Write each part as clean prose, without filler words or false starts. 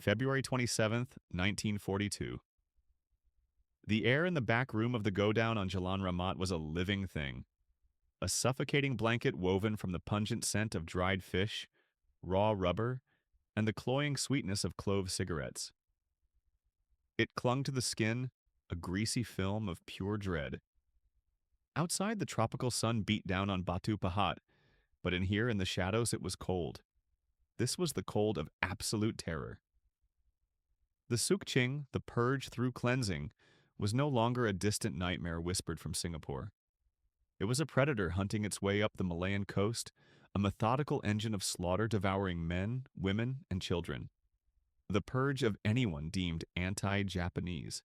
February 27th, 1942. The air in the back room of the go-down on Jalan Rahmat was a living thing. A suffocating blanket woven from the pungent scent of dried fish, raw rubber, and the cloying sweetness of clove cigarettes. It clung to the skin, a greasy film of pure dread. Outside, the tropical sun beat down on Batu Pahat, but in here in the shadows it was cold. This was the cold of absolute terror. The Sukching, the purge through cleansing, was no longer a distant nightmare whispered from Singapore. It was a predator hunting its way up the Malayan coast, a methodical engine of slaughter devouring men, women, and children. The purge of anyone deemed anti-Japanese.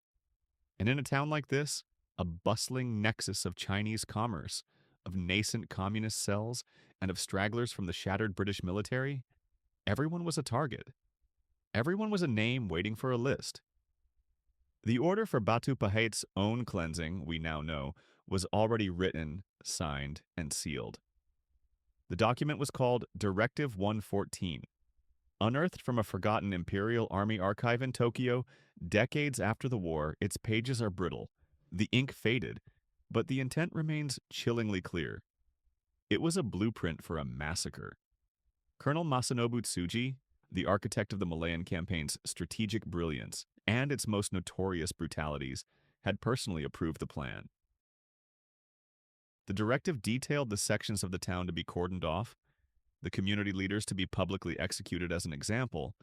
And in a town like this, a bustling nexus of Chinese commerce, of nascent communist cells, and of stragglers from the shattered British military, everyone was a target. Everyone was a name waiting for a list. The order for Batu Pahat's own cleansing, we now know, was already written, signed, and sealed. The document was called Directive 114. Unearthed from a forgotten Imperial Army archive in Tokyo, decades after the war, its pages are brittle. The ink faded, but the intent remains chillingly clear. It was a blueprint for a massacre. Colonel Masanobu Tsuji, the architect of the Malayan campaign's strategic brilliance and its most notorious brutalities, had personally approved the plan. The directive detailed the sections of the town to be cordoned off, the community leaders to be publicly executed as an example,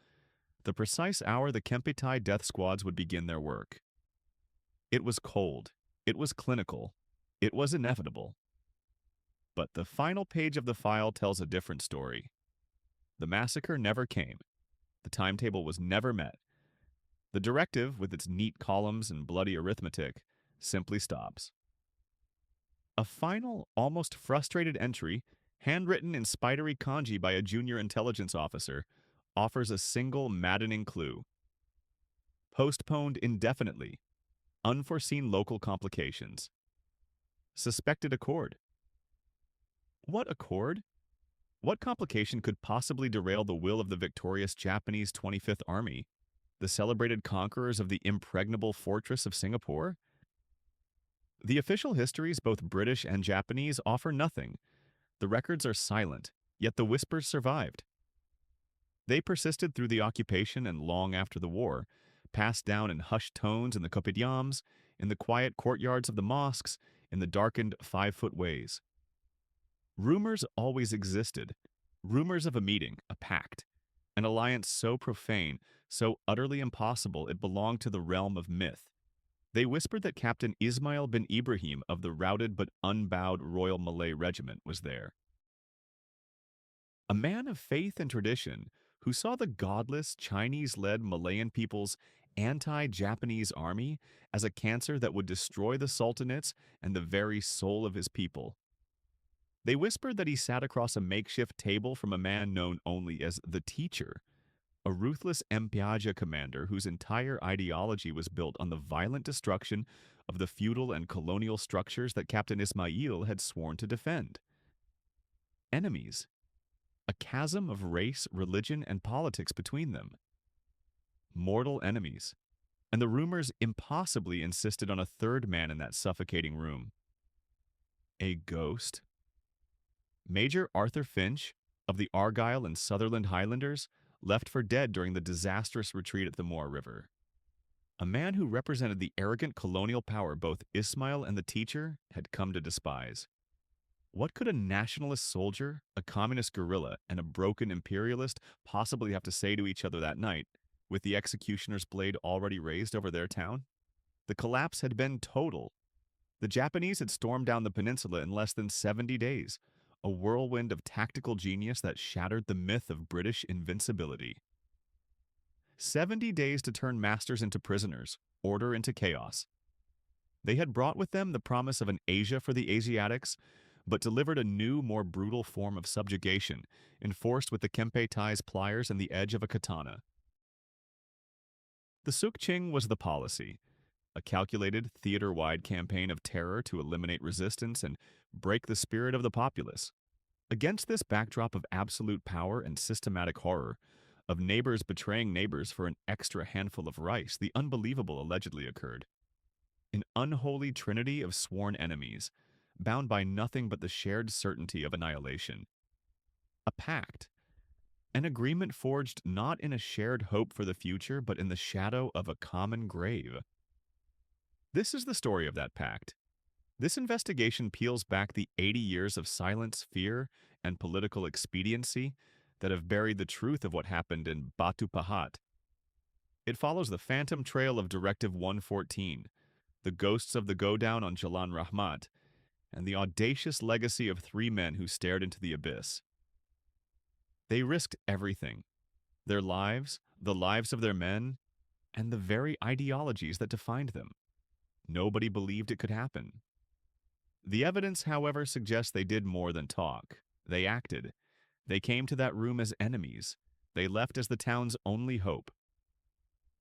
the precise hour the Kempeitai death squads would begin their work. It was cold, it was clinical, it was inevitable. But the final page of the file tells a different story. The massacre never came. The timetable was never met. The directive, with its neat columns and bloody arithmetic, simply stops. A final, almost frustrated entry, handwritten in spidery kanji by a junior intelligence officer, offers a single maddening clue. Postponed indefinitely. Unforeseen local complications. Suspected accord. What accord? What complication could possibly derail the will of the victorious Japanese 25th Army, the celebrated conquerors of the impregnable fortress of Singapore? The official histories, both British and Japanese, offer nothing. The records are silent, yet the whispers survived. They persisted through the occupation and long after the war, passed down in hushed tones in the kopitiams, in the quiet courtyards of the mosques, in the darkened 5-foot ways. Rumors always existed. Rumors of a meeting, a pact, an alliance so profane, so utterly impossible it belonged to the realm of myth. They whispered that Captain Ismail bin Ibrahim of the routed but unbowed Royal Malay Regiment was there. A man of faith and tradition who saw the godless Chinese-led Malayan people's anti-Japanese army as a cancer that would destroy the sultanates and the very soul of his people. They whispered that he sat across a makeshift table from a man known only as the Teacher, a ruthless Empiaja commander whose entire ideology was built on the violent destruction of the feudal and colonial structures that Captain Ismail had sworn to defend. Enemies. A chasm of race, religion, and politics between them. Mortal enemies. And the rumors impossibly insisted on a third man in that suffocating room. A ghost. Major Arthur Finch, of the Argyll and Sutherland Highlanders, left for dead during the disastrous retreat at the Moor River. A man who represented the arrogant colonial power both Ismail and the Teacher had come to despise. What could a nationalist soldier, a communist guerrilla, and a broken imperialist possibly have to say to each other that night, with the executioner's blade already raised over their town? The collapse had been total. The Japanese had stormed down the peninsula in less than 70 days, a whirlwind of tactical genius that shattered the myth of British invincibility. 70 days to turn masters into prisoners, order into chaos. They had brought with them the promise of an Asia for the Asiatics, but delivered a new, more brutal form of subjugation, enforced with the Kempeitai's pliers and the edge of a katana. The Sukching was the policy, a calculated, theater-wide campaign of terror to eliminate resistance and break the spirit of the populace. Against this backdrop of absolute power and systematic horror, of neighbors betraying neighbors for an extra handful of rice, the unbelievable allegedly occurred. An unholy trinity of sworn enemies, bound by nothing but the shared certainty of annihilation. A pact, an agreement forged not in a shared hope for the future, but in the shadow of a common grave. This is the story of that pact. This investigation peels back the 80 years of silence, fear, and political expediency that have buried the truth of what happened in Batu Pahat. It follows the phantom trail of Directive 114, the ghosts of the go-down on Jalan Rahmat, and the audacious legacy of three men who stared into the abyss. They risked everything: their lives, the lives of their men, and the very ideologies that defined them. Nobody believed it could happen. The evidence, however, suggests they did more than talk. They acted. They came to that room as enemies. They left as the town's only hope.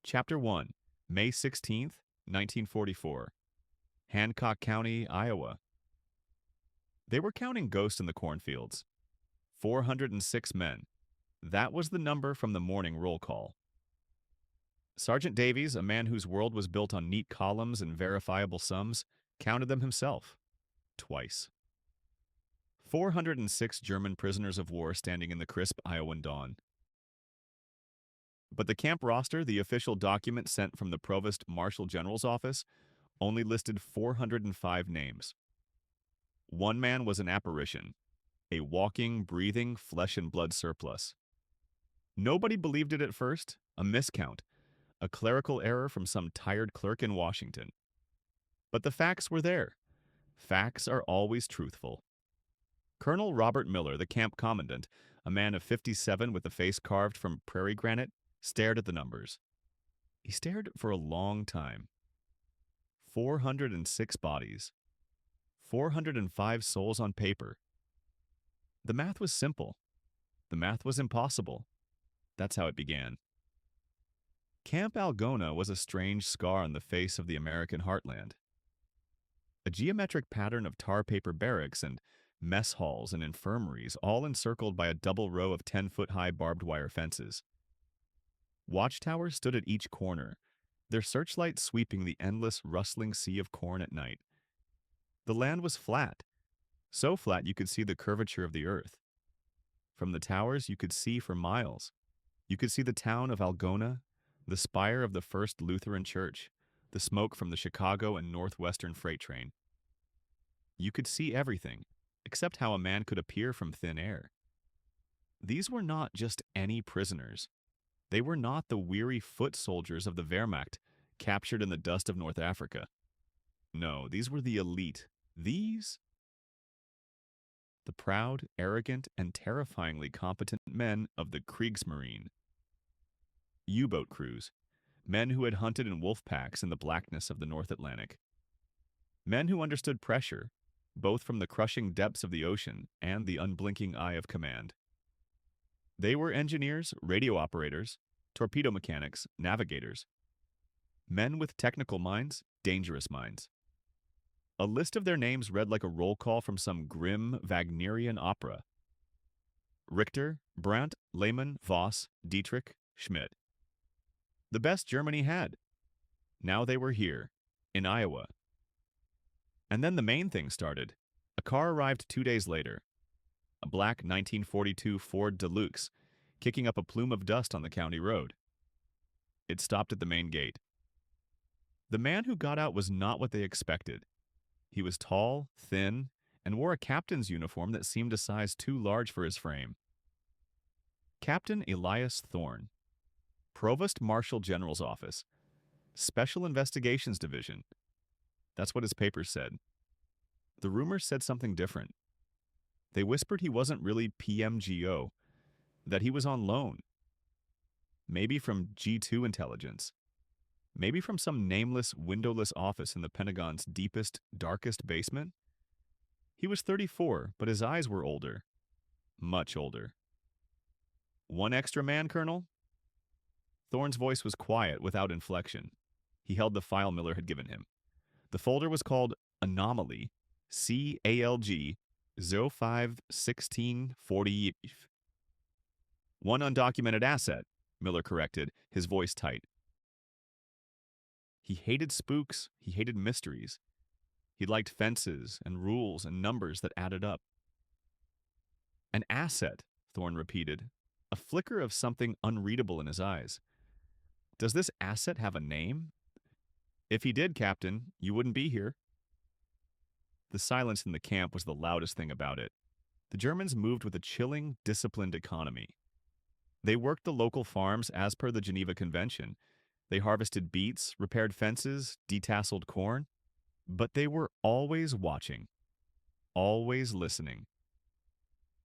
Chapter 1, May 16th, 1944. Hancock County, Iowa. They were counting ghosts in the cornfields. 406 men. That was the number from the morning roll call. Sergeant Davies, a man whose world was built on neat columns and verifiable sums, counted them himself. Twice. 406 German prisoners of war standing in the crisp Iowan dawn. But the camp roster, the official document sent from the Provost Marshal General's office, only listed 405 names. One man was an apparition, a walking, breathing, flesh and blood surplus. Nobody believed it at first, a miscount, a clerical error from some tired clerk in Washington. But the facts were there. Facts are always truthful. Colonel Robert Miller, the camp commandant, a man of 57 with a face carved from prairie granite, stared at the numbers. He stared for a long time. 406 bodies. 405 souls on paper. The math was simple. The math was impossible. That's how it began. Camp Algona was a strange scar on the face of the American heartland. A geometric pattern of tar paper barracks and mess halls and infirmaries, all encircled by a double row of 10-foot-high barbed wire fences. Watchtowers stood at each corner, their searchlights sweeping the endless, rustling sea of corn at night. The land was flat, so flat you could see the curvature of the earth. From the towers, you could see for miles. You could see the town of Algona, the spire of the First Lutheran Church, the smoke from the Chicago and Northwestern freight train. You could see everything, except how a man could appear from thin air. These were not just any prisoners. They were not the weary foot soldiers of the Wehrmacht, captured in the dust of North Africa. No, these were the elite. These? The proud, arrogant, and terrifyingly competent men of the Kriegsmarine. U-boat crews, men who had hunted in wolf packs in the blackness of the North Atlantic. Men who understood pressure, both from the crushing depths of the ocean and the unblinking eye of command. They were engineers, radio operators, torpedo mechanics, navigators. Men with technical minds, dangerous minds. A list of their names read like a roll call from some grim Wagnerian opera. Richter, Brandt, Lehmann, Voss, Dietrich, Schmidt. The best Germany had. Now they were here, in Iowa. And then the main thing started. A car arrived 2 days later. A black 1942 Ford Deluxe, kicking up a plume of dust on the county road. It stopped at the main gate. The man who got out was not what they expected. He was tall, thin, and wore a captain's uniform that seemed a size too large for his frame. Captain Elias Thorne, Provost Marshal General's Office, Special Investigations Division. That's what his papers said. The rumors said something different. They whispered he wasn't really PMGO, that he was on loan. Maybe from G2 intelligence. Maybe from some nameless, windowless office in the Pentagon's deepest, darkest basement. He was 34, but his eyes were older. Much older. One extra man, Colonel? Thorne's voice was quiet, without inflection. He held the file Miller had given him. The folder was called Anomaly, CALG 051640. One undocumented asset, Miller corrected, his voice tight. He hated spooks, he hated mysteries. He liked fences and rules and numbers that added up. An asset, Thorne repeated, a flicker of something unreadable in his eyes. Does this asset have a name? If he did, Captain, you wouldn't be here. The silence in the camp was the loudest thing about it. The Germans moved with a chilling, disciplined economy. They worked the local farms as per the Geneva Convention. They harvested beets, repaired fences, detasseled corn. But they were always watching, always listening.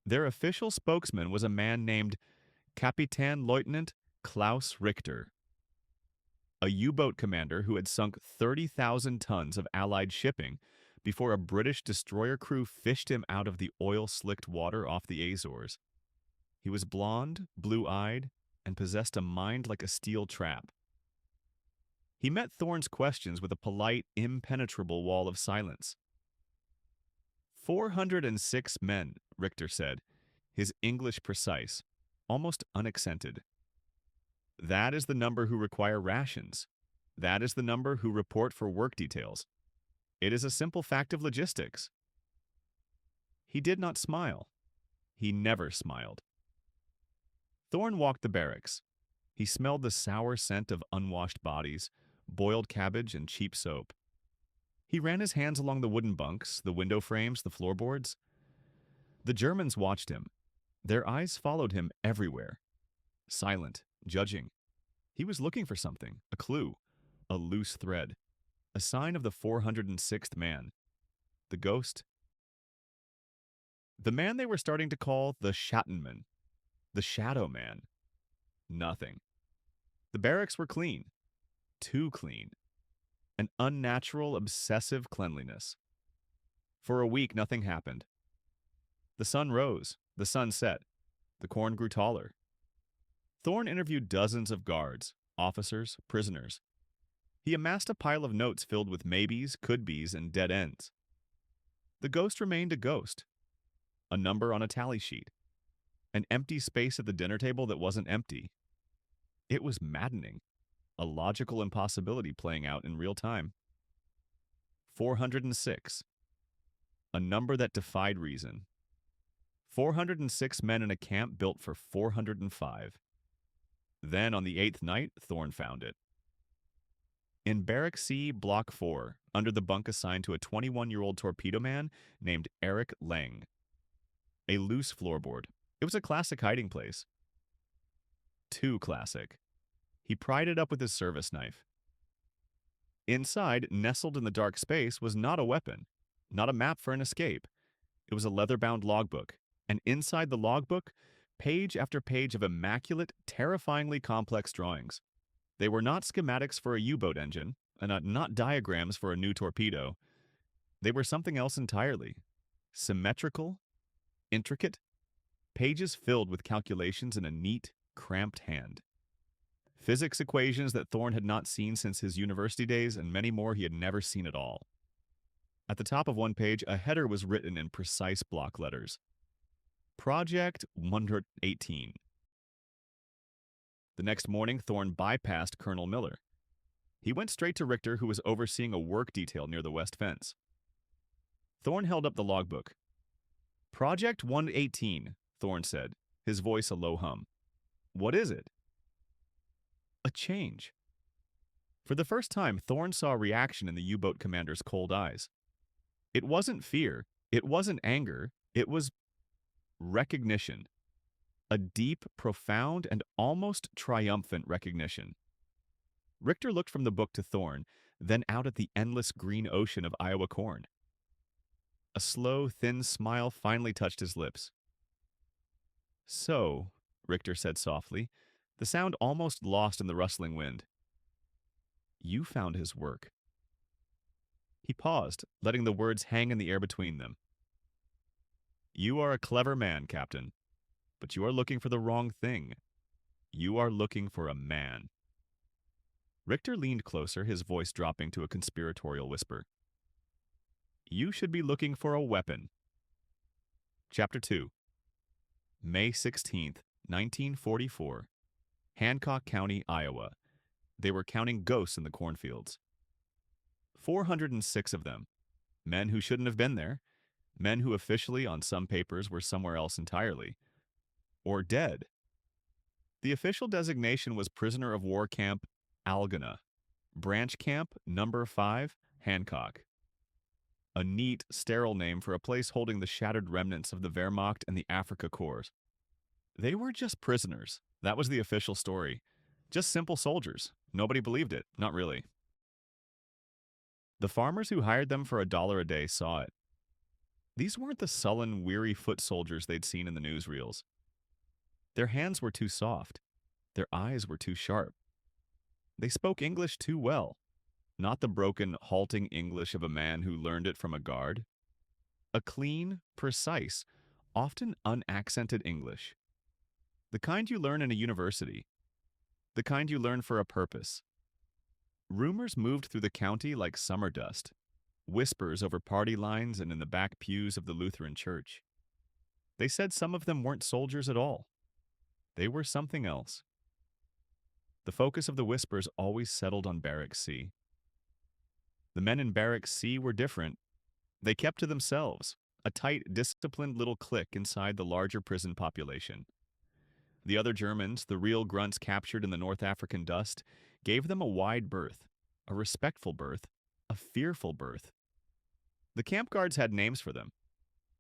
Their official spokesman was a man named Kapitänleutnant Klaus Richter, a U-boat commander who had sunk 30,000 tons of Allied shipping before a British destroyer crew fished him out of the oil-slicked water off the Azores. He was blond, blue-eyed, and possessed a mind like a steel trap. He met Thorne's questions with a polite, impenetrable wall of silence. 406 men, Richter said, his English precise, almost unaccented. That is the number who require rations. That is the number who report for work details. It is a simple fact of logistics. He did not smile. He never smiled. Thorne walked the barracks. He smelled the sour scent of unwashed bodies, boiled cabbage, and cheap soap. He ran his hands along the wooden bunks, the window frames, the floorboards. The Germans watched him. Their eyes followed him everywhere. Silent, judging. He was looking for something, a clue, a loose thread, a sign of the 406th man. The ghost. The man they were starting to call the Schattenmann, the Shadow Man. Nothing. The barracks were clean. Too clean. An unnatural, obsessive cleanliness. For a week, nothing happened. The sun rose. The sun set. The corn grew taller. Thorne interviewed dozens of guards, officers, prisoners. He amassed a pile of notes filled with maybes, could-bes, and dead ends. The ghost remained a ghost. A number on a tally sheet. An empty space at the dinner table that wasn't empty. It was maddening. A logical impossibility playing out in real time. 406. A number that defied reason. 406 men in a camp built for 405. Then, on the 8th night, Thorne found it. In Barrack C, Block 4, under the bunk assigned to a 21-year-old torpedo man named Eric Lang. A loose floorboard. It was a classic hiding place. Too classic. He pried it up with his service knife. Inside, nestled in the dark space, was not a weapon, not a map for an escape. It was a leather-bound logbook, and inside the logbook, page after page of immaculate, terrifyingly complex drawings. They were not schematics for a U-boat engine, and not diagrams for a new torpedo. They were something else entirely. Symmetrical, intricate, pages filled with calculations in a neat, cramped hand. Physics equations that Thorne had not seen since his university days, and many more he had never seen at all. At the top of one page, a header was written in precise block letters. Project 118. The next morning, Thorne bypassed Colonel Miller. He went straight to Richter, who was overseeing a work detail near the west fence. Thorne held up the logbook. Project 118, Thorne said, his voice a low hum. What is it? A change. For the first time, Thorne saw reaction in the U-boat commander's cold eyes. It wasn't fear. It wasn't anger. It was recognition. A deep, profound, and almost triumphant recognition. Richter looked from the book to Thorne, then out at the endless green ocean of Iowa corn. A slow, thin smile finally touched his lips. So, Richter said softly, the sound almost lost in the rustling wind. You found his work. He paused, letting the words hang in the air between them. You are a clever man, Captain, but you are looking for the wrong thing. You are looking for a man. Richter leaned closer, his voice dropping to a conspiratorial whisper. You should be looking for a weapon. Chapter 2. May 16th, 1944. Hancock County, Iowa. They were counting ghosts in the cornfields. 406 of them. Men who shouldn't have been there. Men who officially, on some papers, were somewhere else entirely. Or dead. The official designation was Prisoner of War Camp Algona. Branch Camp Number 5, Hancock. A neat, sterile name for a place holding the shattered remnants of the Wehrmacht and the Afrika Korps. They were just prisoners. That was the official story. Just simple soldiers. Nobody believed it. Not really. The farmers who hired them for $1 a day saw it. These weren't the sullen, weary foot soldiers they'd seen in the newsreels. Their hands were too soft. Their eyes were too sharp. They spoke English too well. Not the broken, halting English of a man who learned it from a guard. A clean, precise, often unaccented English. The kind you learn in a university. The kind you learn for a purpose. Rumors moved through the county like summer dust. Whispers over party lines and in the back pews of the Lutheran church. They said some of them weren't soldiers at all. They were something else. The focus of the whispers always settled on Barracks C. The men in Barracks C were different. They kept to themselves, a tight, disciplined little clique inside the larger prison population. The other Germans, the real grunts captured in the North African dust, gave them a wide berth, a respectful berth, a fearful berth. The camp guards had names for them.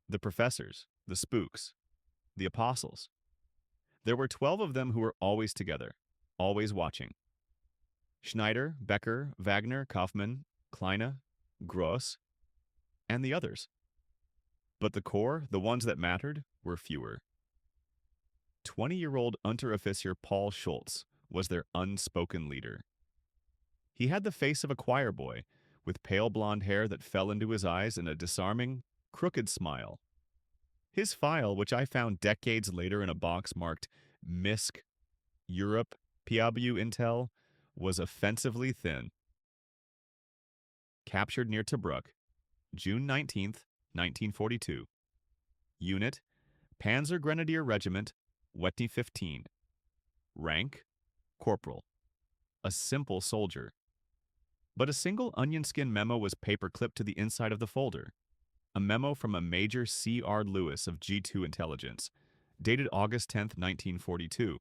The professors, the spooks, the apostles. There were 12 of them who were always together, always watching. Schneider, Becker, Wagner, Kaufmann, Kleine, Gross, and the others. But the core, the ones that mattered, were fewer. 20-year-old Unteroffizier Paul Schultz was their unspoken leader. He had the face of a choir boy, with pale blonde hair that fell into his eyes and a disarming, crooked smile. His file, which I found decades later in a box marked MISC, Europe, PW Intel, was offensively thin. Captured near Tobruk, June 19, 1942. Unit, Panzer Grenadier Regiment, Wetny 15. Rank, Corporal. A simple soldier. But a single onion skin memo was paper-clipped to the inside of the folder. A memo from a Major C.R. Lewis of G2 Intelligence, dated August 10, 1942.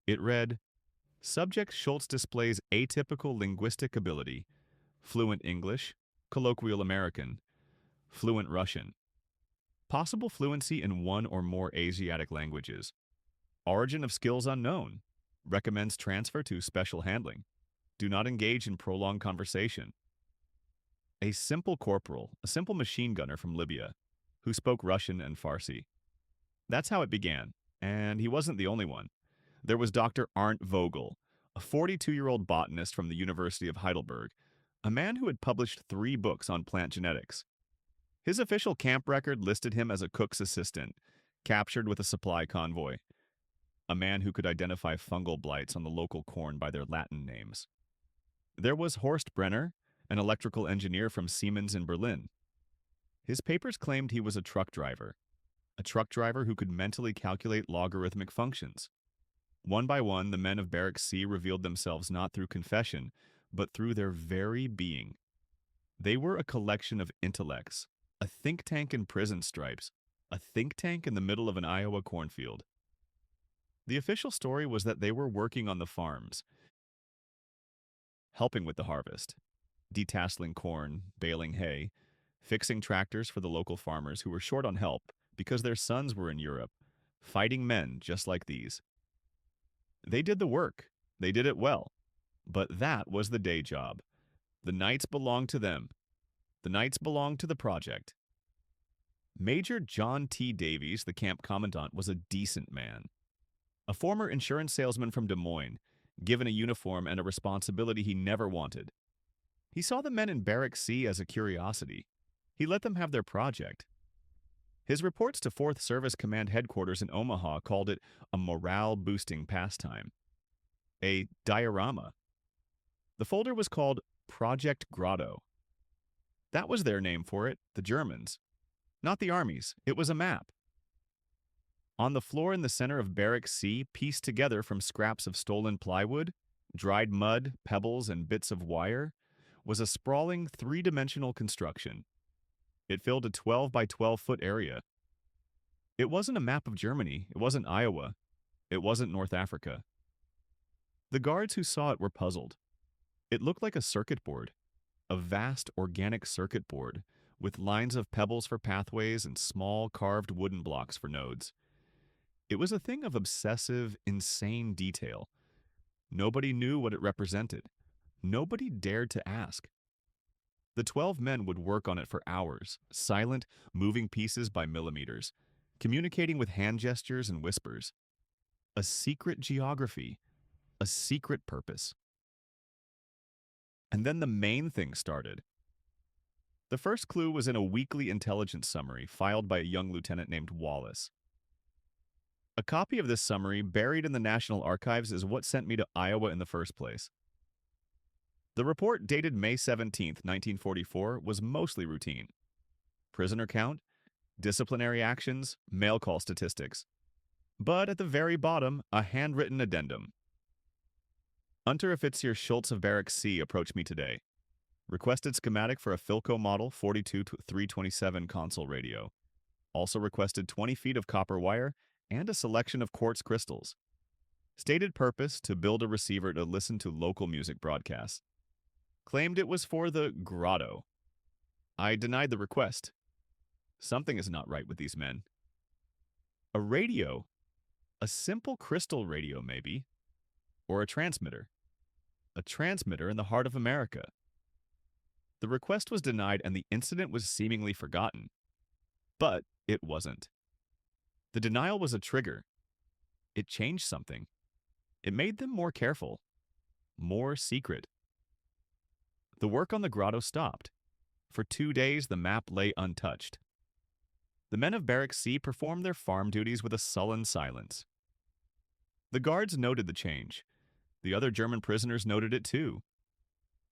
It read, Subject Schultz displays atypical linguistic ability, fluent English, colloquial American, fluent Russian. Possible fluency in one or more Asiatic languages. Origin of skills unknown. Recommends transfer to special handling. Do not engage in prolonged conversation. A simple corporal, a simple machine gunner from Libya, who spoke Russian and Farsi. That's how it began, and he wasn't the only one. There was Dr. Arndt Vogel, a 42-year-old botanist from the University of Heidelberg, a man who had published 3 books on plant genetics. His official camp record listed him as a cook's assistant, captured with a supply convoy. A man who could identify fungal blights on the local corn by their Latin names. There was Horst Brenner, an electrical engineer from Siemens in Berlin. His papers claimed he was a truck driver who could mentally calculate logarithmic functions. One by one, the men of Barracks C revealed themselves not through confession, but through their very being. They were a collection of intellects, a think tank in prison stripes, a think tank in the middle of an Iowa cornfield. The official story was that they were working on the farms, helping with the harvest, detasseling corn, baling hay, fixing tractors for the local farmers who were short on help because their sons were in Europe, fighting men just like these. They did the work. They did it well. But that was the day job. The nights belonged to them. The nights belonged to the project. Major John T. Davies, the camp commandant, was a decent man. A former insurance salesman from Des Moines, given a uniform and a responsibility he never wanted. He saw the men in Barracks C as a curiosity. He let them have their project. His reports to 4th Service Command Headquarters in Omaha called it a morale-boosting pastime. A diorama. The folder was called Project Grotto. That was their name for it, the Germans. Not the Army's. It was a map. On the floor in the center of Barrack C, pieced together from scraps of stolen plywood, dried mud, pebbles, and bits of wire, was a sprawling three-dimensional construction. It filled a 12 by 12-foot area. It wasn't a map of Germany, it wasn't Iowa, it wasn't North Africa. The guards who saw it were puzzled. It looked like a circuit board, a vast organic circuit board, with lines of pebbles for pathways and small carved wooden blocks for nodes. It was a thing of obsessive, insane detail. Nobody knew what it represented. Nobody dared to ask. The 12 men would work on it for hours, silent, moving pieces by millimeters, communicating with hand gestures and whispers. A secret geography, a secret purpose. And then the main thing started. The first clue was in a weekly intelligence summary filed by a young lieutenant named Wallace. A copy of this summary, buried in the National Archives, is what sent me to Iowa in the first place. The report, dated May 17, 1944, was mostly routine. Prisoner count, disciplinary actions, mail call statistics. But at the very bottom, a handwritten addendum. Unteroffizier Schultz of Barrack C approached me today. Requested schematic for a Philco Model 42327 console radio. Also requested 20 feet of copper wire and a selection of quartz crystals. Stated purpose to build a receiver to listen to local music broadcasts. Claimed it was for the grotto. I denied the request. Something is not right with these men. A radio. A simple crystal radio, maybe. Or a transmitter. A transmitter in the heart of America. The request was denied and the incident was seemingly forgotten. But it wasn't. The denial was a trigger. It changed something. It made them more careful. More secret. The work on the grotto stopped. For 2 days, the map lay untouched. The men of Barrack C performed their farm duties with a sullen silence. The guards noted the change. The other German prisoners noted it too.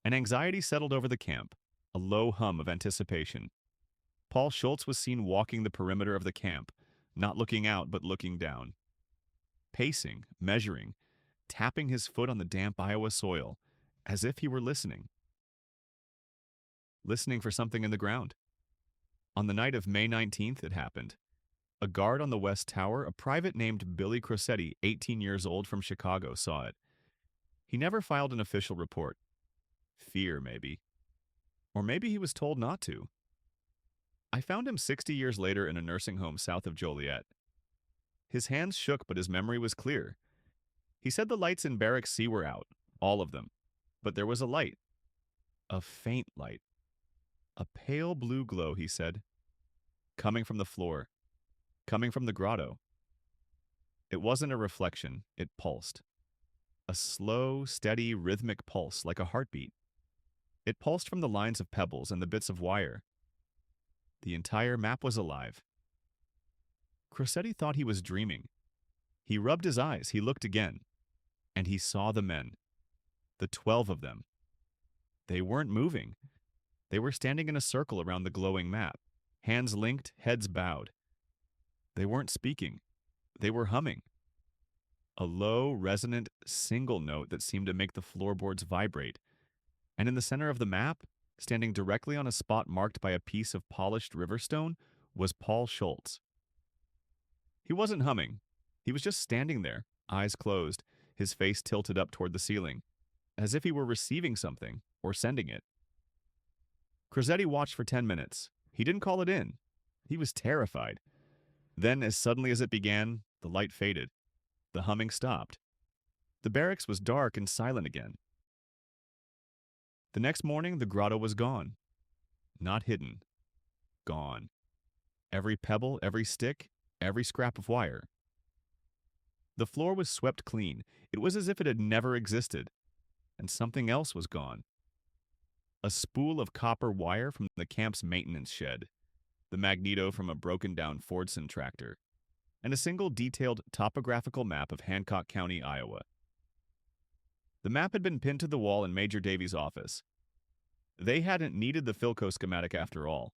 An anxiety settled over the camp, a low hum of anticipation. Paul Schultz was seen walking the perimeter of the camp, not looking out but looking down. Pacing, measuring, tapping his foot on the damp Iowa soil, as if he were listening. Listening for something in the ground. On the night of May 19th, it happened. A guard on the West Tower, a private named Billy Crosetti, 18 years old from Chicago, saw it. He never filed an official report. Fear, maybe. Or maybe he was told not to. I found him 60 years later in a nursing home south of Joliet. His hands shook, but his memory was clear. He said the lights in Barrack C were out, all of them. But there was a light. A faint light. A pale blue glow, he said. Coming from the floor. Coming from the grotto. It wasn't a reflection, it pulsed. A slow, steady, rhythmic pulse, like a heartbeat. It pulsed from the lines of pebbles and the bits of wire. The entire map was alive. Crosetti thought he was dreaming. He rubbed his eyes, he looked again, and he saw the men. The 12 of them. They weren't moving. They were standing in a circle around the glowing map, hands linked, heads bowed. They weren't speaking. They were humming. A low, resonant, single note that seemed to make the floorboards vibrate. And in the center of the map, standing directly on a spot marked by a piece of polished riverstone, was Paul Schultz. He wasn't humming. He was just standing there, eyes closed, his face tilted up toward the ceiling, as if he were receiving something or sending it. Crosetti watched for 10 minutes. He didn't call it in. He was terrified. Then, as suddenly as it began, the light faded. The humming stopped. The barracks was dark and silent again. The next morning, the grotto was gone. Not hidden. Gone. Every pebble, every stick, every scrap of wire. The floor was swept clean. It was as if it had never existed. And something else was gone. A spool of copper wire from the camp's maintenance shed, the magneto from a broken-down Fordson tractor, and a single detailed topographical map of Hancock County, Iowa. The map had been pinned to the wall in Major Davies' office. They hadn't needed the Philco schematic after all.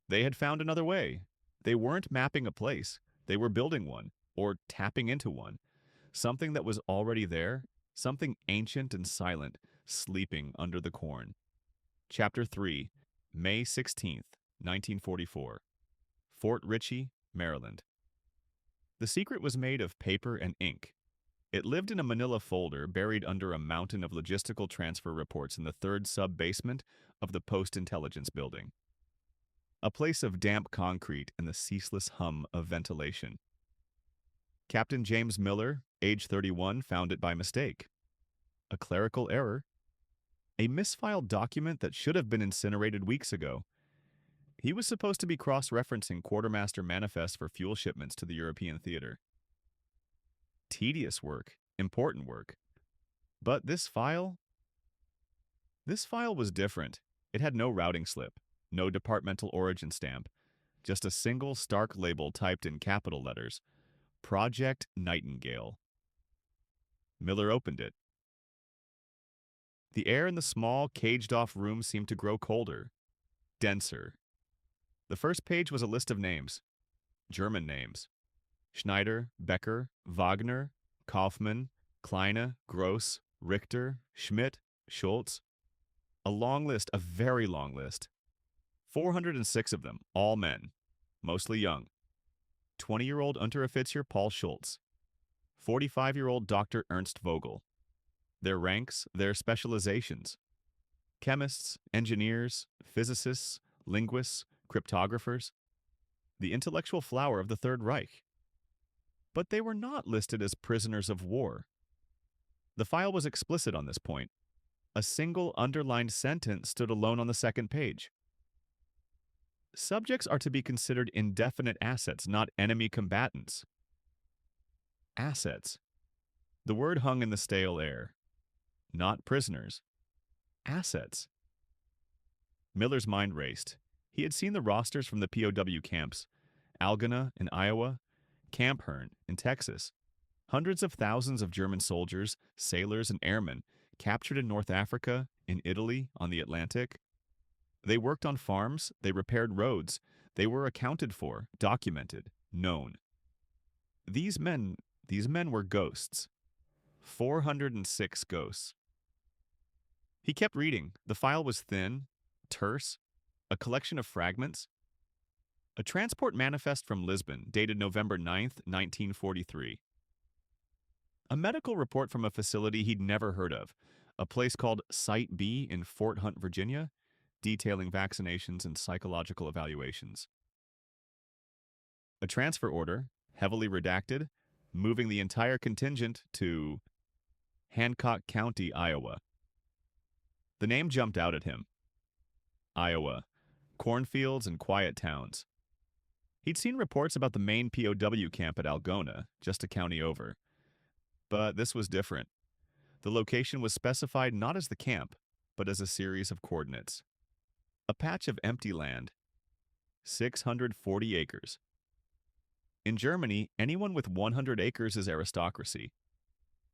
They had found another way. They weren't mapping a place. They were building one, or tapping into one, something that was already there, something ancient and silent, sleeping under the corn. Chapter 3, May 16th, 1944. Fort Ritchie, Maryland. The secret was made of paper and ink. It lived in a manila folder buried under a mountain of logistical transfer reports in the third sub-basement of the Post-Intelligence Building. A place of damp concrete and the ceaseless hum of ventilation. Captain James Miller, age 31, found it by mistake. A clerical error. A misfiled document that should have been incinerated weeks ago. He was supposed to be cross-referencing quartermaster manifests for fuel shipments to the European theater. Tedious work, important work. But this file was different. It had no routing slip, no departmental origin stamp, just a single stark label typed in capital letters. Project Nightingale. Miller opened it. The air in the small, caged-off room seemed to grow colder, denser. The first page was a list of names. German names. Schneider, Becker, Wagner, Kaufmann, Kleine, Gross, Richter, Schmidt, Schultz. A long list, a very long list. 406 of them, all men, mostly young. 20-year-old Unteroffizier Paul Schultz. 45-year-old Dr. Ernst Vogel. Their ranks, their specializations. Chemists, engineers, physicists, linguists, cryptographers. The intellectual flower of the Third Reich. But they were not listed as prisoners of war. The file was explicit on this point. A single underlined sentence stood alone on the second page. Subjects are to be considered indefinite assets, not enemy combatants. Assets. The word hung in the stale air. Not prisoners. Assets. Miller's mind raced. He had seen the rosters from the POW camps. Algona in Iowa, Camp Hearn in Texas. Hundreds of thousands of German soldiers, sailors, and airmen captured in North Africa, in Italy, on the Atlantic. They worked on farms, they repaired roads, they were accounted for, documented, known. These men were ghosts. 406 ghosts. He kept reading. The file was thin, terse, a collection of fragments. A transport manifest from Lisbon, dated November 9th, 1943. A medical report from a facility he'd never heard of, a place called Site B in Fort Hunt, Virginia, detailing vaccinations and psychological evaluations. A transfer order, heavily redacted, moving the entire contingent to Hancock County, Iowa. The name jumped out at him. Iowa. Cornfields and quiet towns. He'd seen reports about the main POW camp at Algona, just a county over. But this was different. The location was specified not as the camp, but as a series of coordinates. A patch of empty land. 640 acres. In Germany, anyone with 100 acres is aristocracy.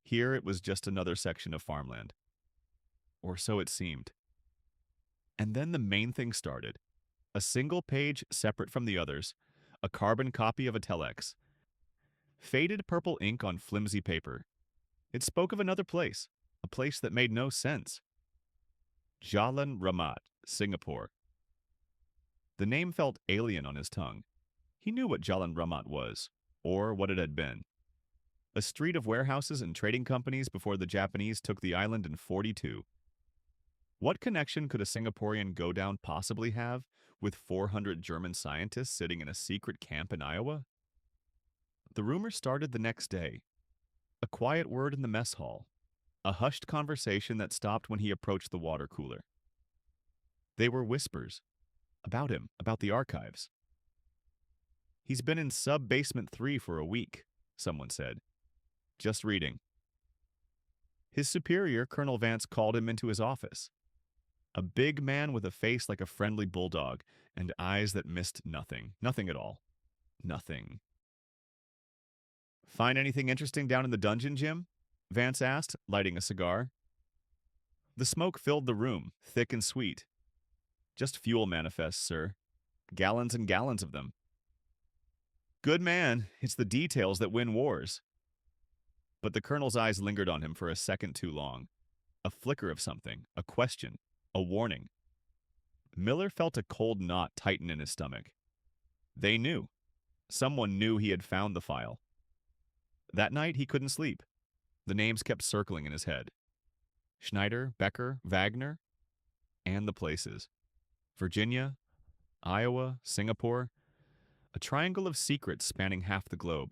Here it was just another section of farmland. Or so it seemed. And then the main thing started. A single page separate from the others, a carbon copy of a telex. Faded purple ink on flimsy paper. It spoke of another place, a place that made no sense. Jalan Rahmat, Singapore. The name felt alien on his tongue. He knew what Jalan Rahmat was, or what it had been. A street of warehouses and trading companies before the Japanese took the island in 42. What connection could a Singaporean go-down possibly have with 400 German scientists sitting in a secret camp in Iowa? The rumor started the next day. A quiet word in the mess hall. A hushed conversation that stopped when he approached the water cooler. They were whispers. About him, about the archives. He's been in sub-basement 3 for a week, someone said. Just reading. His superior, Colonel Vance, called him into his office. A big man with a face like a friendly bulldog and eyes that missed nothing. Nothing at all. Nothing. Find anything interesting down in the dungeon, Jim? Vance asked, lighting a cigar. The smoke filled the room, thick and sweet. Just fuel manifests, sir. Gallons and gallons of them. Good man, it's the details that win wars. But the colonel's eyes lingered on him for a second too long. A flicker of something, a question, a warning. Miller felt a cold knot tighten in his stomach. They knew. Someone knew he had found the file. That night, he couldn't sleep. The names kept circling in his head. Schneider, Becker, Wagner, and the places. Virginia, Iowa, Singapore, a triangle of secrets spanning half the globe.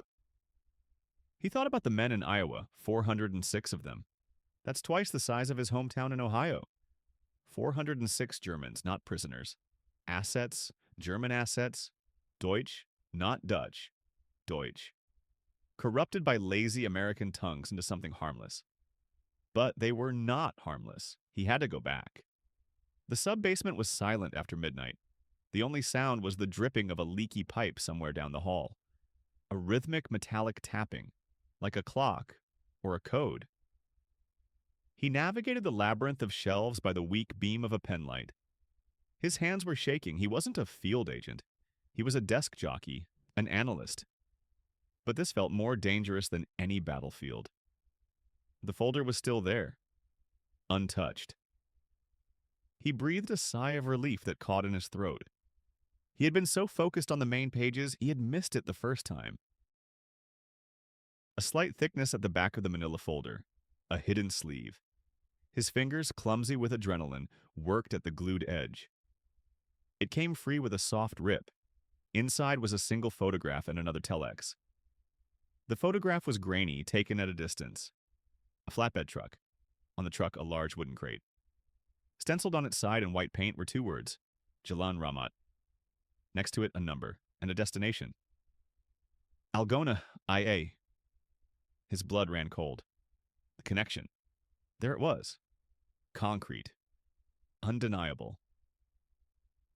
He thought about the men in Iowa, 406 of them. That's twice the size of his hometown in Ohio. 406 Germans, not prisoners. Assets, German assets. Deutsch, not Dutch. Deutsch. Corrupted by lazy American tongues into something harmless. But they were not harmless. He had to go back. The sub-basement was silent after midnight. The only sound was the dripping of a leaky pipe somewhere down the hall. A rhythmic metallic tapping, like a clock or a code. He navigated the labyrinth of shelves by the weak beam of a penlight. His hands were shaking. He wasn't a field agent. He was a desk jockey, an analyst. But this felt more dangerous than any battlefield. The folder was still there, untouched. He breathed a sigh of relief that caught in his throat. He had been so focused on the main pages, he had missed it the first time. A slight thickness at the back of the manila folder, a hidden sleeve. His fingers, clumsy with adrenaline, worked at the glued edge. It came free with a soft rip. Inside was a single photograph and another telex. The photograph was grainy, taken at a distance. A flatbed truck. On the truck, a large wooden crate. Stenciled on its side in white paint were two words, Jalan Ramat. Next to it, a number and a destination. Algona, IA. His blood ran cold. The connection. There it was. Concrete. Undeniable.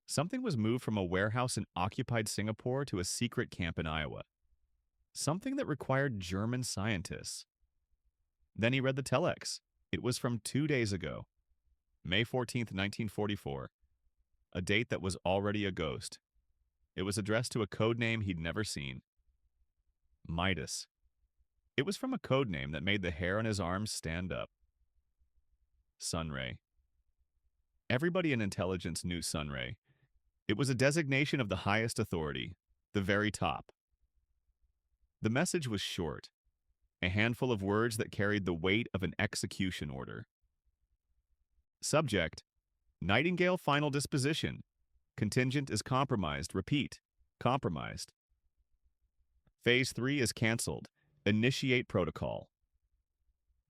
Something was moved from a warehouse in occupied Singapore to a secret camp in Iowa. Something that required German scientists. Then he read the telex. It was from 2 days ago. May 14th, 1944. A date that was already a ghost. It was addressed to a code name he'd never seen. Midas. It was from a code name that made the hair on his arms stand up. Sunray. Everybody in intelligence knew Sunray. It was a designation of the highest authority, the very top. The message was short, a handful of words that carried the weight of an execution order. Subject, Nightingale final disposition. Contingent is compromised. Repeat, compromised. Phase 3 is canceled. Initiate protocol.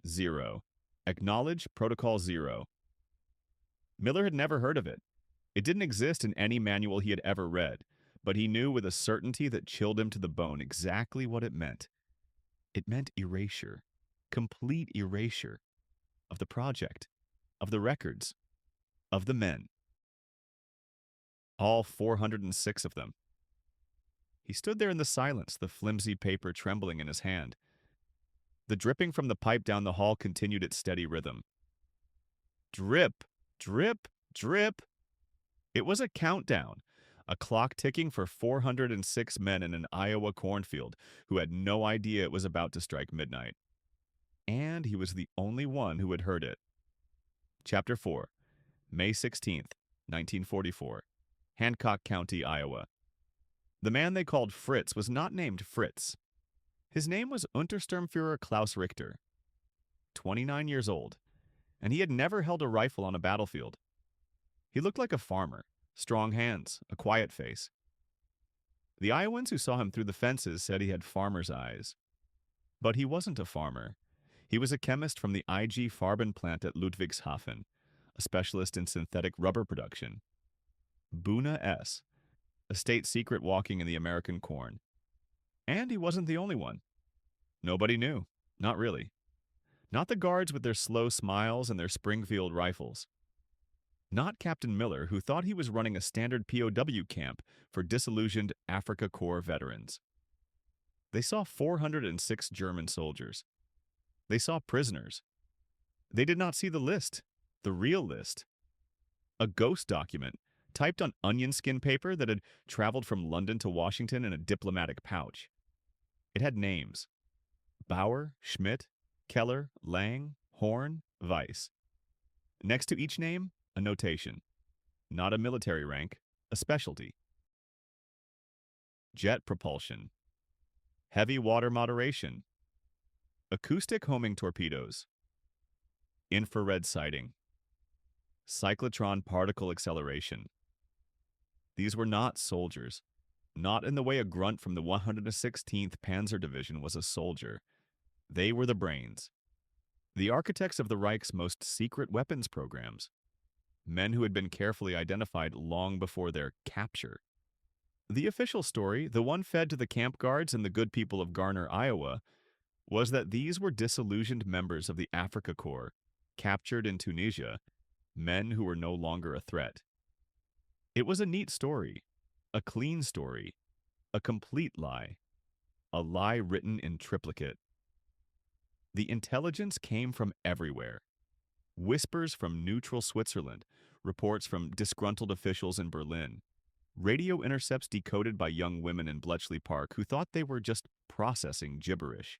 0. Acknowledge protocol 0. Miller had never heard of it. It didn't exist in any manual he had ever read, but he knew with a certainty that chilled him to the bone exactly what it meant. It meant erasure, complete erasure, of the project, of the records, of the men. All 406 of them. He stood there in the silence, the flimsy paper trembling in his hand. The dripping from the pipe down the hall continued its steady rhythm. Drip, drip, drip. It was a countdown, a clock ticking for 406 men in an Iowa cornfield who had no idea it was about to strike midnight. And he was the only one who had heard it. Chapter 4, May 16th, 1944, Hancock County, Iowa. The man they called Fritz was not named Fritz. His name was Untersturmführer Klaus Richter, 29 years old, and he had never held a rifle on a battlefield. He looked like a farmer, strong hands, a quiet face. The Iowans who saw him through the fences said he had farmer's eyes. But he wasn't a farmer. He was a chemist from the IG Farben plant at Ludwigshafen, a specialist in synthetic rubber production. Buna S., a state secret walking in the American corn. And he wasn't the only one. Nobody knew. Not really. Not the guards with their slow smiles and their Springfield rifles. Not Captain Miller, who thought he was running a standard POW camp for disillusioned Afrika Korps veterans. They saw 406 German soldiers. They saw prisoners. They did not see the list, the real list. A ghost document typed on onion skin paper that had traveled from London to Washington in a diplomatic pouch. It had names: Bauer, Schmidt, Keller, Lang, Horn, Weiss. Next to each name, a notation. Not a military rank, a specialty. Jet propulsion. Heavy water moderation. Acoustic homing torpedoes. Infrared sighting. Cyclotron particle acceleration. These were not soldiers. Not in the way a grunt from the 116th Panzer Division was a soldier. They were the brains. The architects of the Reich's most secret weapons programs. Men who had been carefully identified long before their capture. The official story, the one fed to the camp guards and the good people of Garner, Iowa, was that these were disillusioned members of the Afrika Korps, captured in Tunisia, men who were no longer a threat. It was a neat story, a clean story, a complete lie, a lie written in triplicate. The intelligence came from everywhere. Whispers from neutral Switzerland, reports from disgruntled officials in Berlin, radio intercepts decoded by young women in Bletchley Park who thought they were just processing gibberish.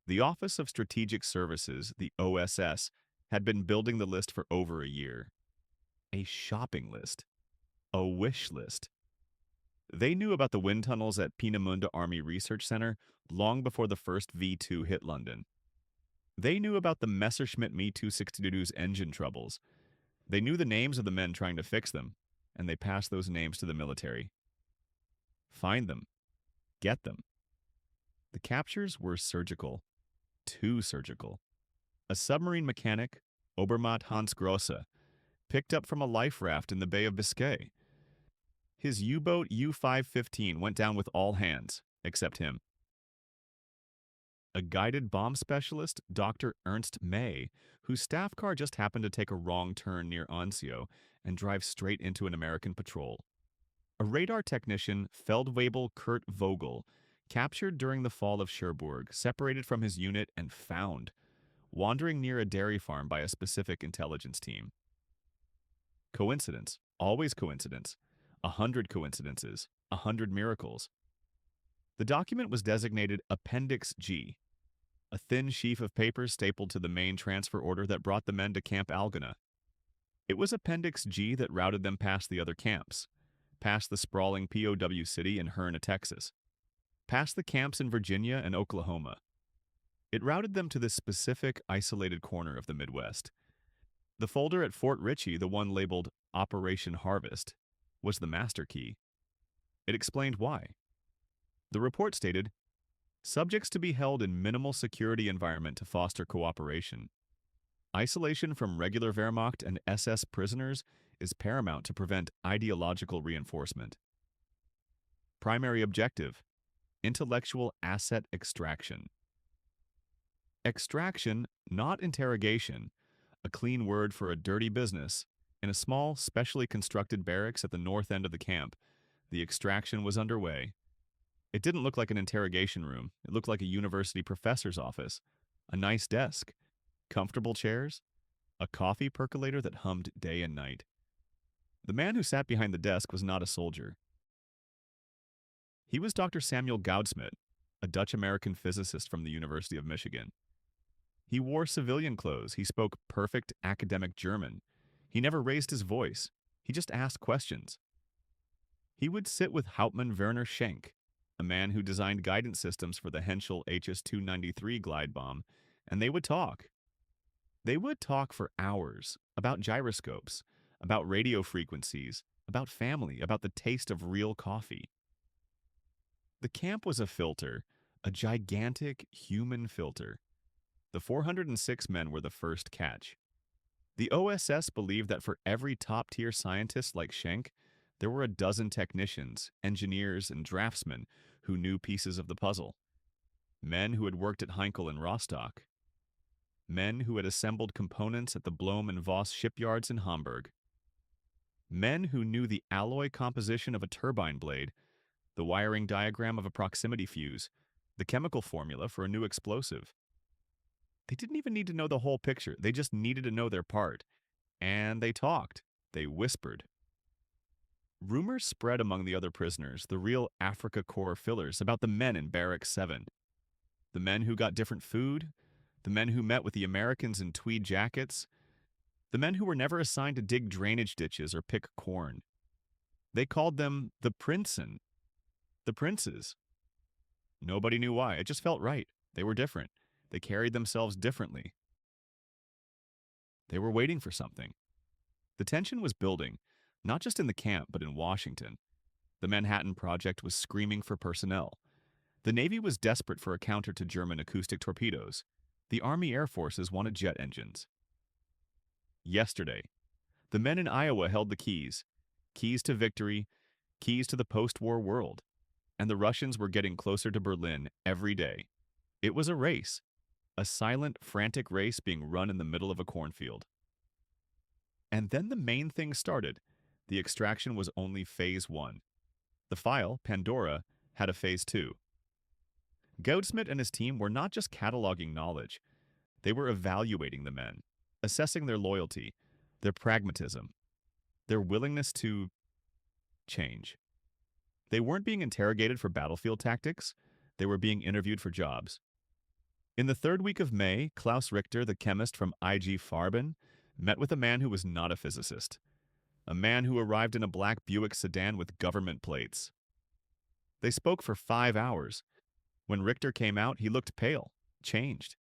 The Office of Strategic Services, the OSS, had been building the list for over a year. A shopping list. A wish list. They knew about the wind tunnels at Peenemünde Army Research Center long before the first V-2 hit London. They knew about the Messerschmitt Me-262's engine troubles. They knew the names of the men trying to fix them, and they passed those names to the military. Find them. Get them. The captures were surgical. Too surgical. A submarine mechanic, Obermatt Hans Grosse, picked up from a life raft in the Bay of Biscay. His U-boat U-515 went down with all hands, except him. A guided bomb specialist, Dr. Ernst May, whose staff car just happened to take a wrong turn near Anzio and drive straight into an American patrol. A radar technician, Feldwebel Kurt Vogel, captured during the fall of Cherbourg, separated from his unit and found, wandering near a dairy farm by a specific intelligence team. Coincidence, always coincidence. 100 coincidences, 100 miracles. The document was designated Appendix G, a thin sheaf of papers stapled to the main transfer order that brought the men to Camp Algona. It was Appendix G that routed them past the other camps, past the sprawling POW city in Herna, Texas, past the camps in Virginia and Oklahoma. It routed them to this specific, isolated corner of the Midwest. The folder at Fort Ritchie, the one labeled Operation Harvest, was the master key. It explained why. The report stated, subjects to be held in minimal security environment to foster cooperation. Isolation from regular Wehrmacht and SS prisoners is paramount to prevent ideological reinforcement. Primary objective, intellectual asset extraction. Extraction, not interrogation, a clean word for a dirty business. In a small, specially constructed barracks at the north end of the camp, the extraction was underway. It didn't look like an interrogation room. It looked like a university professor's office. A nice desk, comfortable chairs, a coffee percolator that hummed day and night. The man who sat behind the desk was not a soldier. He was Dr. Samuel Goudsmit, a Dutch-American physicist from the University of Michigan. He wore civilian clothes. He spoke perfect academic German. He never raised his voice. He just asked questions. He would sit with Hauptmann Werner Schenk, a man who designed guidance systems for the Henschel HS-293 glide bomb, and they would talk. They would talk for hours about gyroscopes, about radio frequencies, about family, about the taste of real coffee. The camp was a filter, a gigantic human filter. The 406 men were the first catch. The OSS believed that for every top-tier scientist like Schenk, there were a dozen technicians, engineers, and draftsmen who knew pieces of the puzzle. Men who had worked at Heinkel and Rostock. Men who had assembled components at the Blohm and Voss shipyards in Hamburg. Men who knew the alloy composition of a turbine blade, the wiring diagram of a proximity fuse, the chemical formula for a new explosive. They didn't even need to know the whole picture. They just needed to know their part. And they talked. They whispered. Rumors spread among the other prisoners, the real Africa Corps fillers, about the men in Barracks 7. The men who got different food, the men who met with the Americans in tweed jackets, the men who were never assigned to dig drainage ditches or pick corn. They called them the Prinsen, the princes. Nobody knew why. It just felt right. They were different. They carried themselves differently. They were waiting for something. The tension was building, not just in the camp, but in Washington. The Manhattan Project was screaming for personnel. The Navy was desperate for a counter to German acoustic torpedoes. The Army Air Forces wanted jet engines. Yesterday, the men in Iowa held the keys. Keys to victory, keys to the post-war world. And the Russians were getting closer to Berlin every day. It was a race. A silent, frantic race being run in the middle of a cornfield. And then the main thing started. The extraction was only phase 1. The file, Pandora, had a phase 2. Goudsmit and his team were not just cataloging knowledge. They were evaluating the men, assessing their loyalty, their pragmatism, their willingness to change. They weren't being interrogated for battlefield tactics. They were being interviewed for jobs. In the third week of May, Klaus Richter, the chemist from IG Farben, met with a man who was not a physicist. A man who arrived in a black Buick sedan with government plates. They spoke for 5 hours. When Richter came out, he looked pale, changed.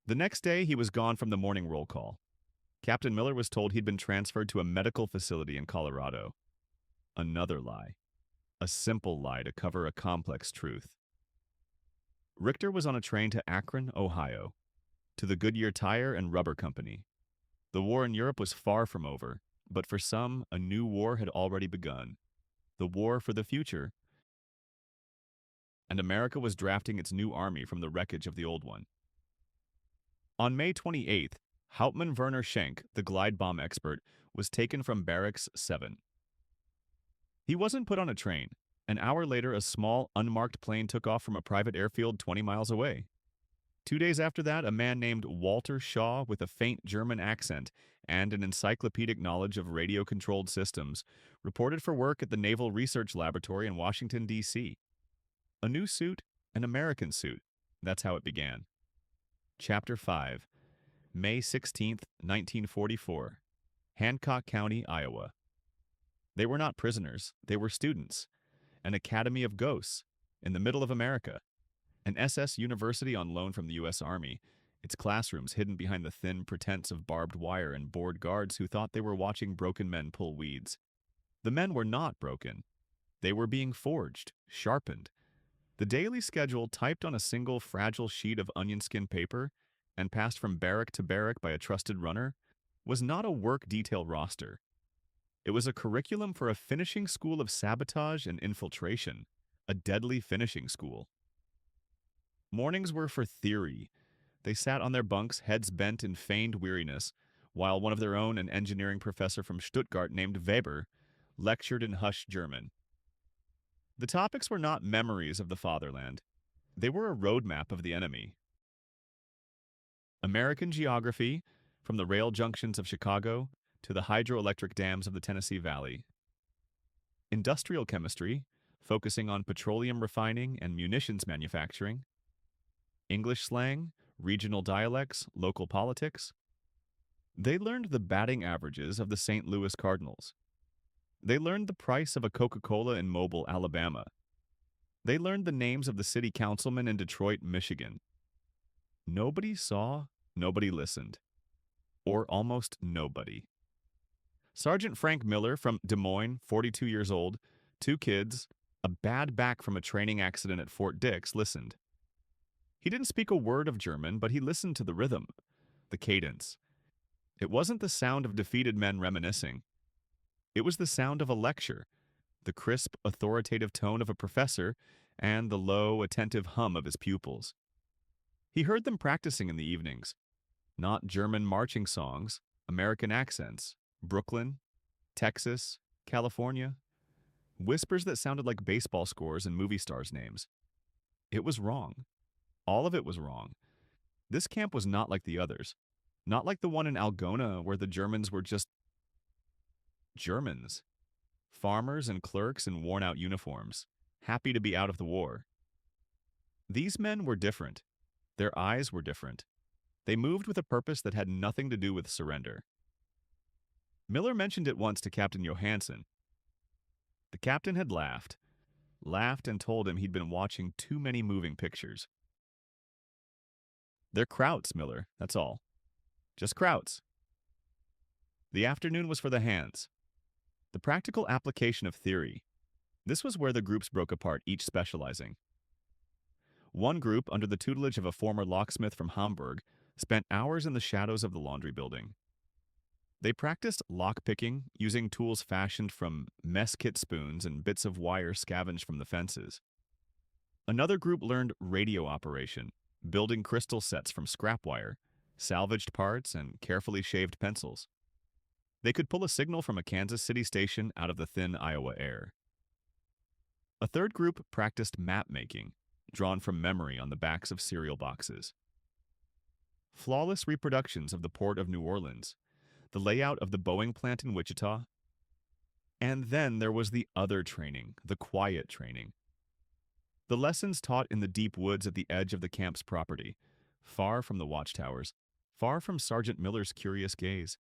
The next day, he was gone from the morning roll call. Captain Miller was told he'd been transferred to a medical facility in Colorado. Another lie. A simple lie to cover a complex truth. Richter was on a train to Akron, Ohio, to the Goodyear Tire and Rubber Company. The war in Europe was far from over, but for some, a new war had already begun. The war for the future. And America was drafting its new army from the wreckage of the old one. On May 28th, Hauptmann Werner Schenk, the glide bomb expert, was taken from Barracks 7. He wasn't put on a train. An hour later, a small, unmarked plane took off from a private airfield 20 miles away. 2 days after that, a man named Walter Shaw, with a faint German accent and an encyclopedic knowledge of radio-controlled systems, reported for work at the Naval Research Laboratory in Washington, D.C. A new suit, an American suit. That's how it began. Chapter 5, May 16, 1944, Hancock County, Iowa. They were not prisoners, they were students. An academy of ghosts, in the middle of America. An SS university on loan from the U.S. Army, its classrooms hidden behind the thin pretense of barbed wire and bored guards who thought they were watching broken men pull weeds. The men were not broken. They were being forged, sharpened. The daily schedule, typed on a single fragile sheet of onion skin paper and passed from barrack to barrack by a trusted runner, was not a work detail roster. It was a curriculum for a finishing school of sabotage and infiltration, a deadly finishing school. Mornings were for theory. They sat on their bunks, heads bent in feigned weariness, while one of their own, an engineering professor from Stuttgart named Weber, lectured in hushed German. The topics were not memories of the fatherland. They were a roadmap of the enemy. American geography, from the rail junctions of Chicago to the hydroelectric dams of the Tennessee Valley. Industrial chemistry, focusing on petroleum refining and munitions manufacturing. English slang, regional dialects, local politics. They learned the batting averages of the St. Louis Cardinals. They learned the price of a Coca-Cola in Mobile, Alabama. They learned the names of the city councilmen in Detroit, Michigan. Nobody saw, nobody listened. Or almost nobody. Sergeant Frank Miller from Des Moines, 42 years old, 2 kids, a bad back from a training accident at Fort Dix, listened. He didn't speak a word of German, but he listened to the rhythm, the cadence. It wasn't the sound of defeated men reminiscing. It was the sound of a lecture, the crisp, authoritative tone of a professor, and the low, attentive hum of his pupils. He heard them practicing in the evenings. Not German marching songs, American accents, Brooklyn, Texas, California. Whispers that sounded like baseball scores and movie stars' names. It was wrong. All of it was wrong. This camp was not like the others. Not like the one in Algona where the Germans were just Germans. farmers and clerks in worn-out uniforms, happy to be out of the war. These men were different. Their eyes were different. They moved with a purpose that had nothing to do with surrender. Miller mentioned it once to Captain Johansen. The captain had laughed and told him he'd been watching too many moving pictures. They're krauts, Miller, that's all. Just krauts. The afternoon was for the hands. The practical application of theory. This was where the groups broke apart, each specializing. One group, under the tutelage of a former locksmith from Hamburg, spent hours in the shadows of the laundry building. They practiced lock-picking, using tools fashioned from mess kit spoons and bits of wire scavenged from the fences. Another group learned radio operation, building crystal sets from scrap wire, salvaged parts, and carefully shaved pencils. They could pull a signal from a Kansas City station out of the thin Iowa air. A third group practiced map-making, drawn from memory on the backs of cereal boxes. Flawless reproductions of the port of New Orleans, the layout of the Boeing plant in Wichita. And then there was the other training, the quiet training. The lessons taught in the deep woods at the edge of the camp's property, far from the watchtowers, far from Sergeant Miller's curious gaze.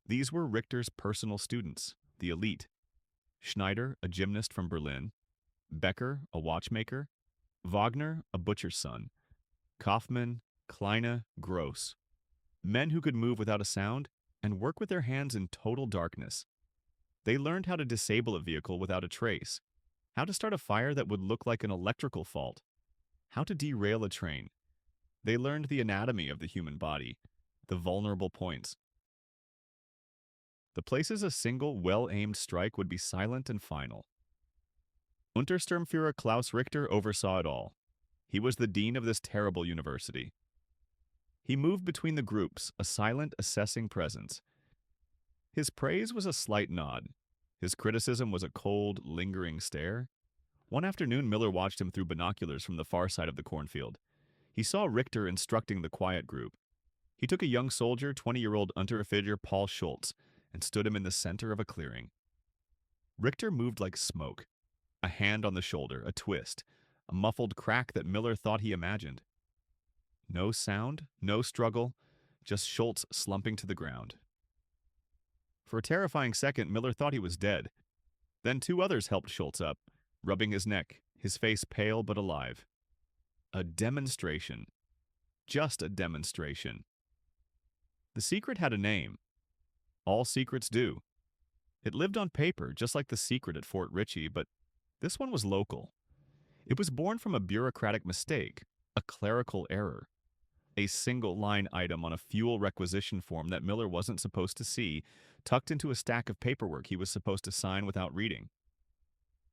These were Richter's personal students, the elite. Schneider, a gymnast from Berlin. Becker, a watchmaker. Wagner, a butcher's son. Kaufmann, Kleine, Gross. Men who could move without a sound and work with their hands in total darkness. They learned how to disable a vehicle without a trace, how to start a fire that would look like an electrical fault, how to derail a train. They learned the anatomy of the human body, the vulnerable points. The places a single, well-aimed strike would be silent and final. Untersturmführer Klaus Richter oversaw it all. He was the dean of this terrible university. He moved between the groups, a silent, assessing presence. His praise was a slight nod. His criticism was a cold, lingering stare. One afternoon, Miller watched him through binoculars from the far side of the cornfield. He saw Richter instructing the quiet group. He took a young soldier, 20-year-old Unteroffizier Paul Schultz, and stood him in the center of a clearing. Richter moved like smoke. A hand on the shoulder, a twist, a muffled crack that Miller thought he imagined. No sound, no struggle, just Schultz slumping to the ground. For a terrifying second, Miller thought he was dead. Then two others helped Schultz up, rubbing his neck, his face pale but alive. A demonstration. Just a demonstration. The secret had a name. All secrets do. It lived on paper, just like the secret at Fort Ritchie, but this one was local. It was born from a bureaucratic mistake, a clerical error. A single-line item on a fuel requisition form that Miller wasn't supposed to see, tucked into a stack of paperwork he was supposed to sign without reading.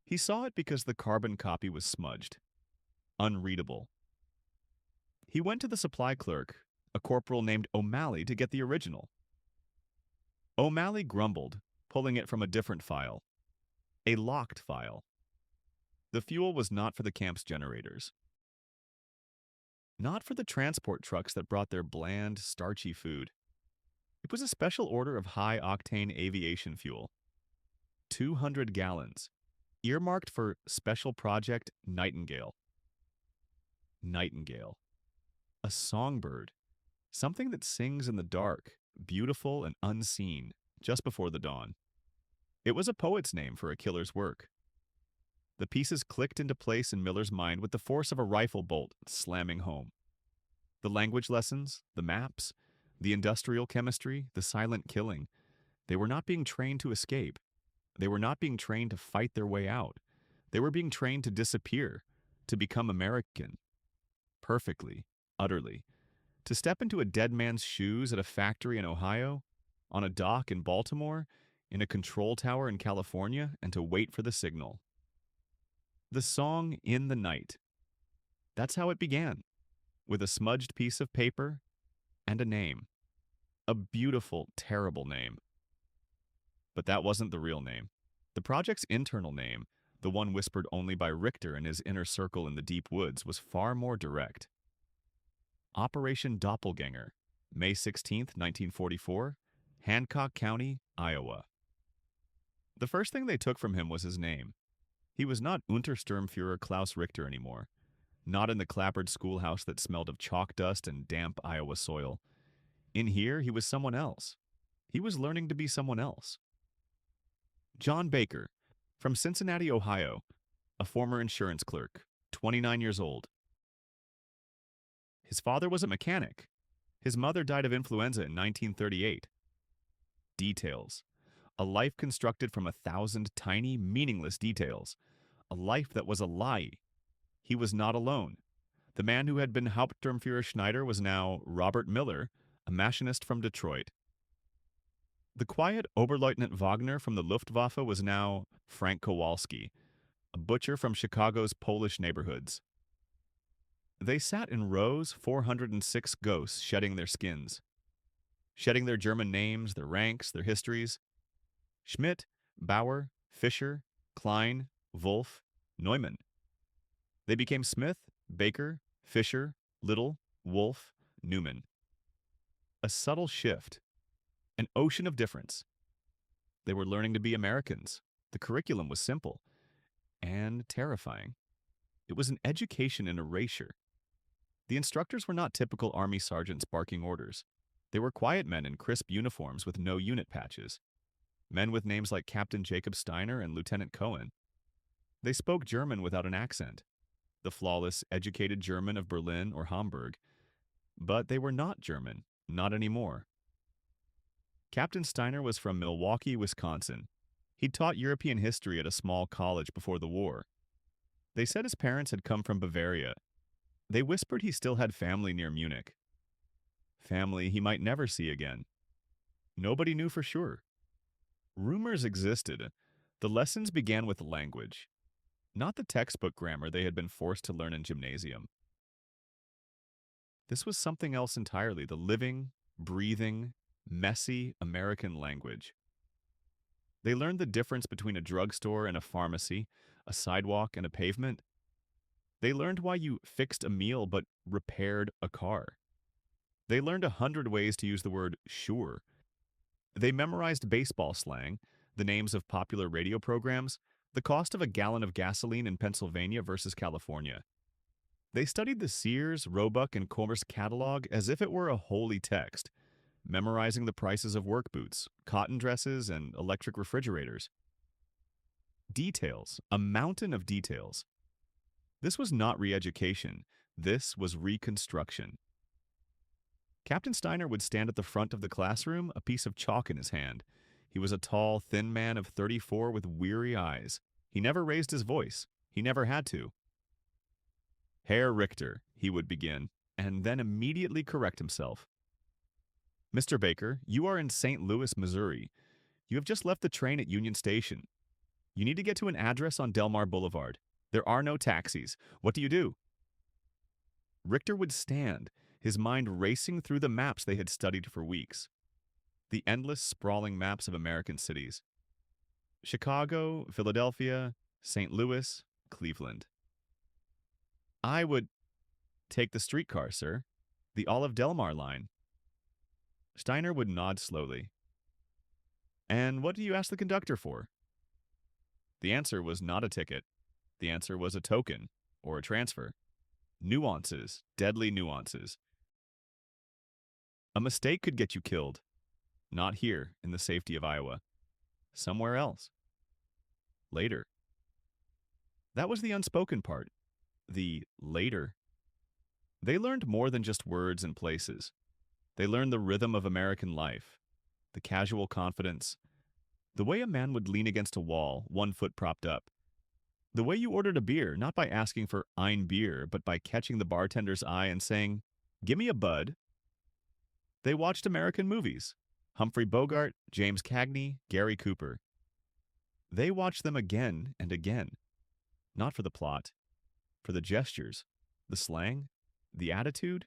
He saw it because the carbon copy was smudged. Unreadable. He went to the supply clerk, a corporal named O'Malley, to get the original. O'Malley grumbled, pulling it from a different file. A locked file. The fuel was not for the camp's generators. Not for the transport trucks that brought their bland, starchy food. It was a special order of high-octane aviation fuel. 200 gallons, earmarked for Special Project Nightingale. Nightingale. A songbird. Something that sings in the dark, beautiful and unseen, just before the dawn. It was a poet's name for a killer's work. The pieces clicked into place in Miller's mind with the force of a rifle bolt slamming home. The language lessons, the maps, the industrial chemistry, the silent killing, they were not being trained to escape. They were not being trained to fight their way out. They were being trained to disappear, to become American. Perfectly, utterly. To step into a dead man's shoes at a factory in Ohio, on a dock in Baltimore, in a control tower in California, and to wait for the signal. The song In the Night. That's how it began, with a smudged piece of paper and a name. A beautiful, terrible name. But that wasn't the real name. The project's internal name, the one whispered only by Richter and his inner circle in the deep woods, was far more direct. Operation Doppelganger, May 16, 1944, Hancock County, Iowa. The first thing they took from him was his name. He was not Untersturmfuhrer Klaus Richter anymore, not in the clapboard schoolhouse that smelled of chalk dust and damp Iowa soil. In here, he was someone else. He was learning to be someone else. John Baker, from Cincinnati, Ohio, a former insurance clerk, 29 years old. His father was a mechanic. His mother died of influenza in 1938. Details. A life constructed from 1,000 tiny, meaningless details. A life that was a lie. He was not alone. The man who had been Hauptsturmfuhrer Schneider was now Robert Miller, a machinist from Detroit. The quiet Oberleutnant Wagner from the Luftwaffe was now Frank Kowalski, a butcher from Chicago's Polish neighborhoods. They sat in rows, 406 ghosts shedding their skins, shedding their German names, their ranks, their histories. Schmidt, Bauer, Fischer, Klein, Wolf, Neumann. They became Smith, Baker, Fischer, Little, Wolf, Newman. A subtle shift, an ocean of difference. They were learning to be Americans. The curriculum was simple and terrifying. It was an education in erasure. The instructors were not typical army sergeants barking orders. They were quiet men in crisp uniforms with no unit patches. Men with names like Captain Jacob Steiner and Lieutenant Cohen. They spoke German without an accent, the flawless, educated German of Berlin or Hamburg. But they were not German, not anymore. Captain Steiner was from Milwaukee, Wisconsin. He'd taught European history at a small college before the war. They said his parents had come from Bavaria. They whispered he still had family near Munich. Family he might never see again. Nobody knew for sure. Rumors existed. The lessons began with language, not the textbook grammar they had been forced to learn in gymnasium. This was something else entirely, the living, breathing, messy American language. They learned the difference between a drugstore and a pharmacy, a sidewalk and a pavement. They learned why you fixed a meal but repaired a car. They learned 100 ways to use the word sure. They memorized baseball slang, the names of popular radio programs, the cost of a gallon of gasoline in Pennsylvania versus California. They studied the Sears, Roebuck, and Commerce catalog as if it were a holy text, memorizing the prices of work boots, cotton dresses, and electric refrigerators. Details, a mountain of details. This was not re-education. This was reconstruction. Captain Steiner would stand at the front of the classroom, a piece of chalk in his hand. He was a tall, thin man of 34 with weary eyes. He never raised his voice. He never had to. Herr Richter, he would begin, and then immediately correct himself. Mr. Baker, you are in St. Louis, Missouri. You have just left the train at Union Station. You need to get to an address on Delmar Boulevard. There are no taxis. What do you do? Richter would stand, his mind racing through the maps they had studied for weeks. The endless, sprawling maps of American cities. Chicago, Philadelphia, St. Louis, Cleveland. I would take the streetcar, sir. The Olive Delmar line. Steiner would nod slowly. And what do you ask the conductor for? The answer was not a ticket. The answer was a token, or a transfer. Nuances, deadly nuances. A mistake could get you killed. Not here, in the safety of Iowa. Somewhere else. Later. That was the unspoken part. The later. They learned more than just words and places. They learned the rhythm of American life, the casual confidence, the way a man would lean against a wall, one foot propped up. The way you ordered a beer, not by asking for ein Bier, but by catching the bartender's eye and saying, "Give me a bud." They watched American movies. Humphrey Bogart, James Cagney, Gary Cooper. They watched them again and again. Not for the plot, for the gestures, the slang, the attitude.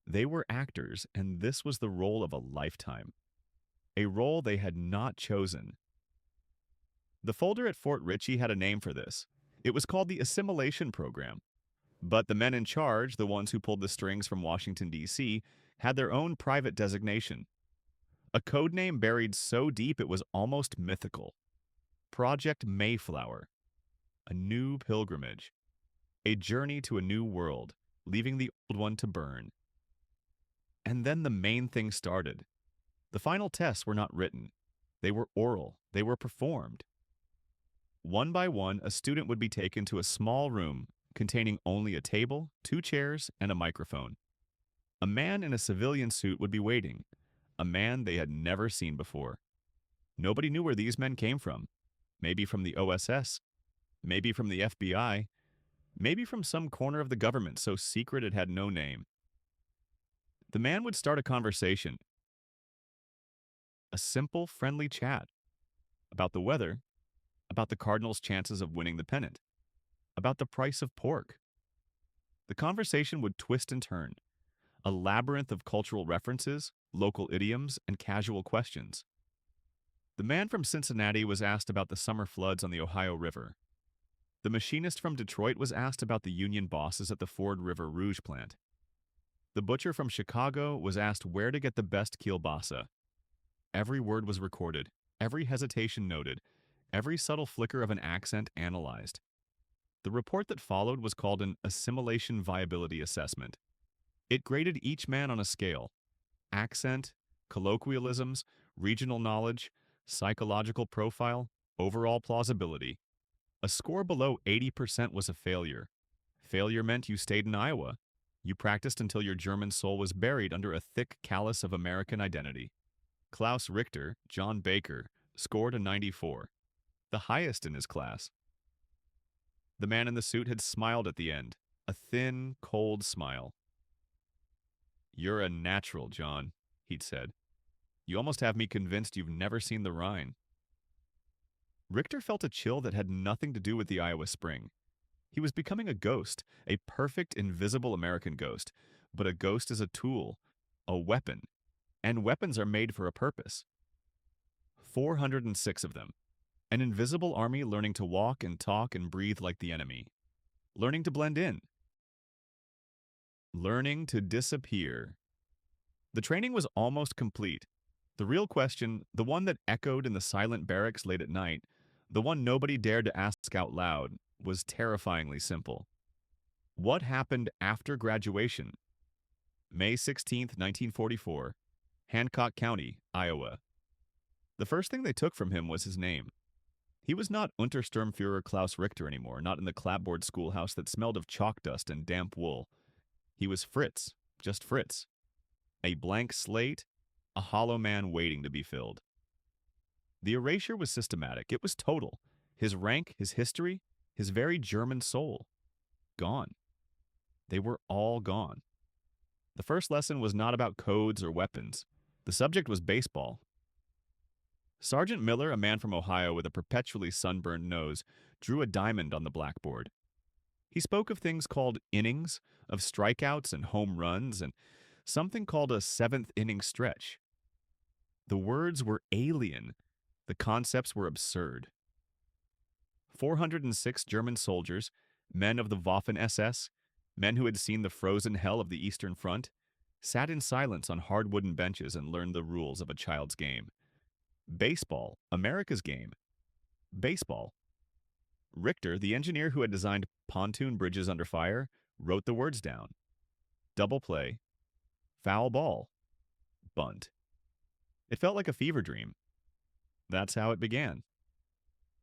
They were actors, and this was the role of a lifetime. A role they had not chosen. The folder at Fort Ritchie had a name for this. It was called the Assimilation Program. But the men in charge, the ones who pulled the strings from Washington, D.C., had their own private designation. A code name buried so deep it was almost mythical. Project Mayflower, a new pilgrimage, a journey to a new world, leaving the old one to burn. And then the main thing started. The final tests were not written. They were oral. They were performed. One by one, a student would be taken to a small room containing only a table, 2 chairs, and a microphone. A man in a civilian suit would be waiting, a man they had never seen before. Nobody knew where these men came from. Maybe from the OSS, maybe from the FBI, maybe from some corner of the government so secret it had no name. The man would start a conversation, a simple, friendly chat about the weather, about the Cardinals' chances of winning the pennant, about the price of pork. The conversation would twist and turn, a labyrinth of cultural references, local idioms, and casual questions. The man from Cincinnati was asked about the summer floods on the Ohio River. The machinist from Detroit was asked about the union bosses at the Ford River Rouge plant. The butcher from Chicago was asked where to get the best kielbasa. Every word was recorded, every hesitation noted, every subtle flicker of an accent analyzed. The report that followed was called an Assimilation Viability Assessment. It graded each man on a scale: accent, colloquialisms, regional knowledge, psychological profile, overall plausibility. A score below 80% was a failure. Failure meant you stayed in Iowa. You practiced until your German soul was buried under a thick callus of American identity. Klaus Richter, John Baker, scored a 94, the highest in his class. The man in the suit had smiled at the end, a thin, cold smile. "You're a natural, John," he'd said. "You almost have me convinced you've never seen the Rhine." Richter felt a chill that had nothing to do with the Iowa Spring. He was becoming a ghost, a perfect, invisible American ghost. But a ghost is a tool, a weapon, and weapons are made for a purpose. 406 of them. An invisible army learning to walk and talk and breathe like the enemy. Learning to blend in. Learning to disappear. The training was almost complete. The real question, the one that echoed in the silent barracks late at night, the one nobody dared to ask out loud, was terrifyingly simple. What happened after graduation? May 16, 1944, Hancock County, Iowa. The first thing they took from him was his name. He was not Untersturmführer Klaus Richter anymore, not in the clapboard schoolhouse that smelled of chalk dust and damp wool. He was Fritz, just Fritz. A blank slate, a hollow man waiting to be filled. The erasure was systematic. It was total. His rank, his history, his very German soul. Gone. They were all gone. The first lesson was not about codes or weapons. The subject was baseball. Sergeant Miller, a man from Ohio with a perpetually sunburned nose, drew a diamond on the blackboard. He spoke of things called innings, of strikeouts and home runs, and something called a seventh inning stretch. The words were alien. The concepts were absurd. 406 German soldiers, men of the Waffen-SS, men who had seen the frozen hell of the Eastern Front, sat in silence on hard wooden benches and learned the rules of a child's game. Baseball, America's game. Baseball. Richter, the engineer who had designed pontoon bridges under fire, wrote the words down. Double play. Foul ball. Bunt. It felt like a fever dream. That's how it began.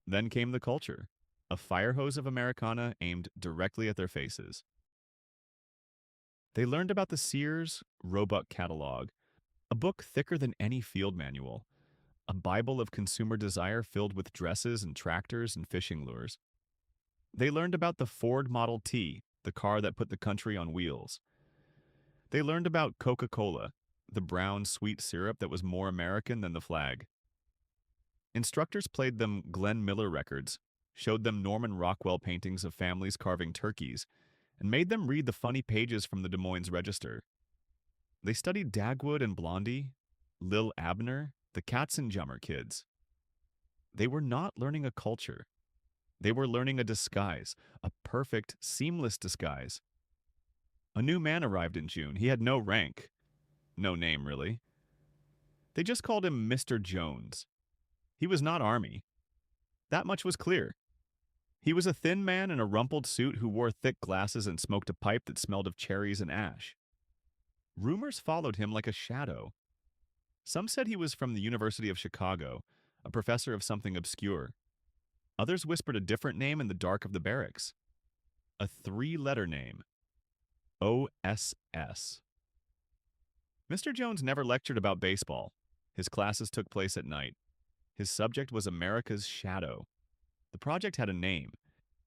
Then came the culture, a fire hose of Americana aimed directly at their faces. They learned about the Sears Roebuck catalog, a book thicker than any field manual, a Bible of consumer desire filled with dresses and tractors and fishing lures. They learned about the Ford Model T, the car that put the country on wheels. They learned about Coca-Cola, the brown, sweet syrup that was more American than the flag. Instructors played them Glenn Miller records, showed them Norman Rockwell paintings of families carving turkeys, and made them read the funny pages from the Des Moines Register. They studied Dagwood and Blondie, Lil Abner, the Katzenjammer Kids. They were not learning a culture. They were learning a disguise, a perfect, seamless disguise. A new man arrived in June. He had no rank. No name, really. They just called him Mr. Jones. He was not Army. That much was clear. He was a thin man in a rumpled suit who wore thick glasses and smoked a pipe that smelled of cherries and ash. Rumors followed him like a shadow. Some said he was from the University of Chicago, a professor of something obscure. Others whispered a different name in the dark of the barracks. A three-letter name. OSS. Mr. Jones never lectured about baseball. His classes took place at night. His subject was America's Shadow. The project had a name.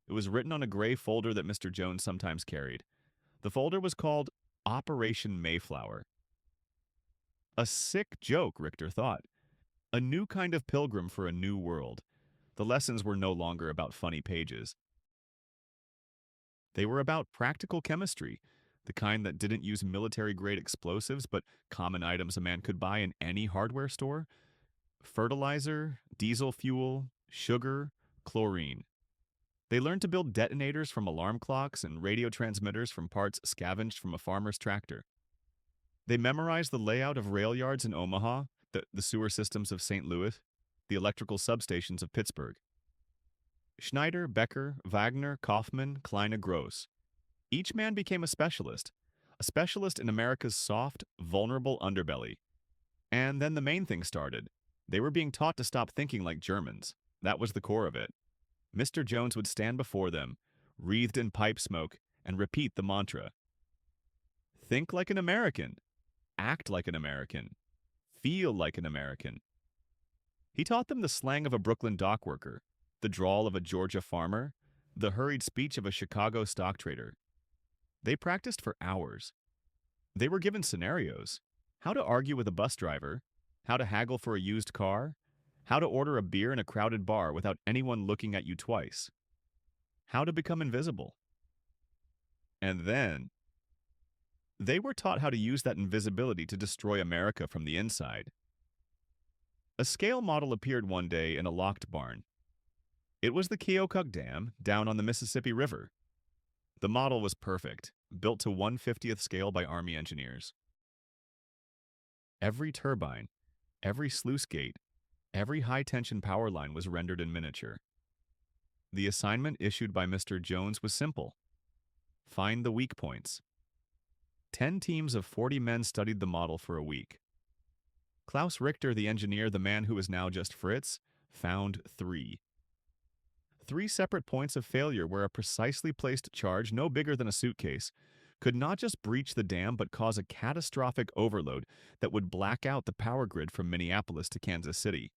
It was written on a gray folder that Mr. Jones sometimes carried. The folder was called Operation Mayflower. A sick joke, Richter thought. A new kind of pilgrim for a new world. The lessons were no longer about funny pages. They were about practical chemistry, the kind that didn't use military-grade explosives but common items a man could buy in any hardware store. Fertilizer, diesel fuel, sugar, chlorine. They learned to build detonators from alarm clocks and radio transmitters from parts scavenged from a farmer's tractor. They memorized the layout of rail yards in Omaha, the sewer systems of St. Louis, the electrical substations of Pittsburgh. Schneider, Becker, Wagner, Kaufman, Kleine, Gross. Each man became a specialist in America's soft, vulnerable underbelly. And then the main thing started. They were being taught to stop thinking like Germans. That was the core of it. Mr. Jones would stand before them, wreathed in pipe smoke, and repeat the mantra. Think like an American. Act like an American. Feel like an American. He taught them the slang of a Brooklyn dock worker, the drawl of a Georgia farmer, the hurried speech of a Chicago stock trader. They practiced for hours. They were given scenarios. How to argue with a bus driver, how to haggle for a used car, how to order a beer in a crowded bar without anyone looking at you twice, how to become invisible. And then, they were taught how to use that invisibility to destroy America from the inside. A scale model appeared one day in a locked barn. It was the Keokuk Dam down on the Mississippi River. The model was perfect, built to 1/50th scale by Army engineers. Every turbine, every sluice gate, every high-tension power line was rendered in miniature. The assignment issued by Mr. Jones was simple. Find the weak points. 10 teams of 40 men studied the model for a week. Klaus Richter, the engineer, the man who was now just Fritz, found 3. 3 separate points of failure where a precisely placed charge, no bigger than a suitcase, could not just breach the dam but cause a catastrophic overload that would black out the power grid from Minneapolis to Kansas City.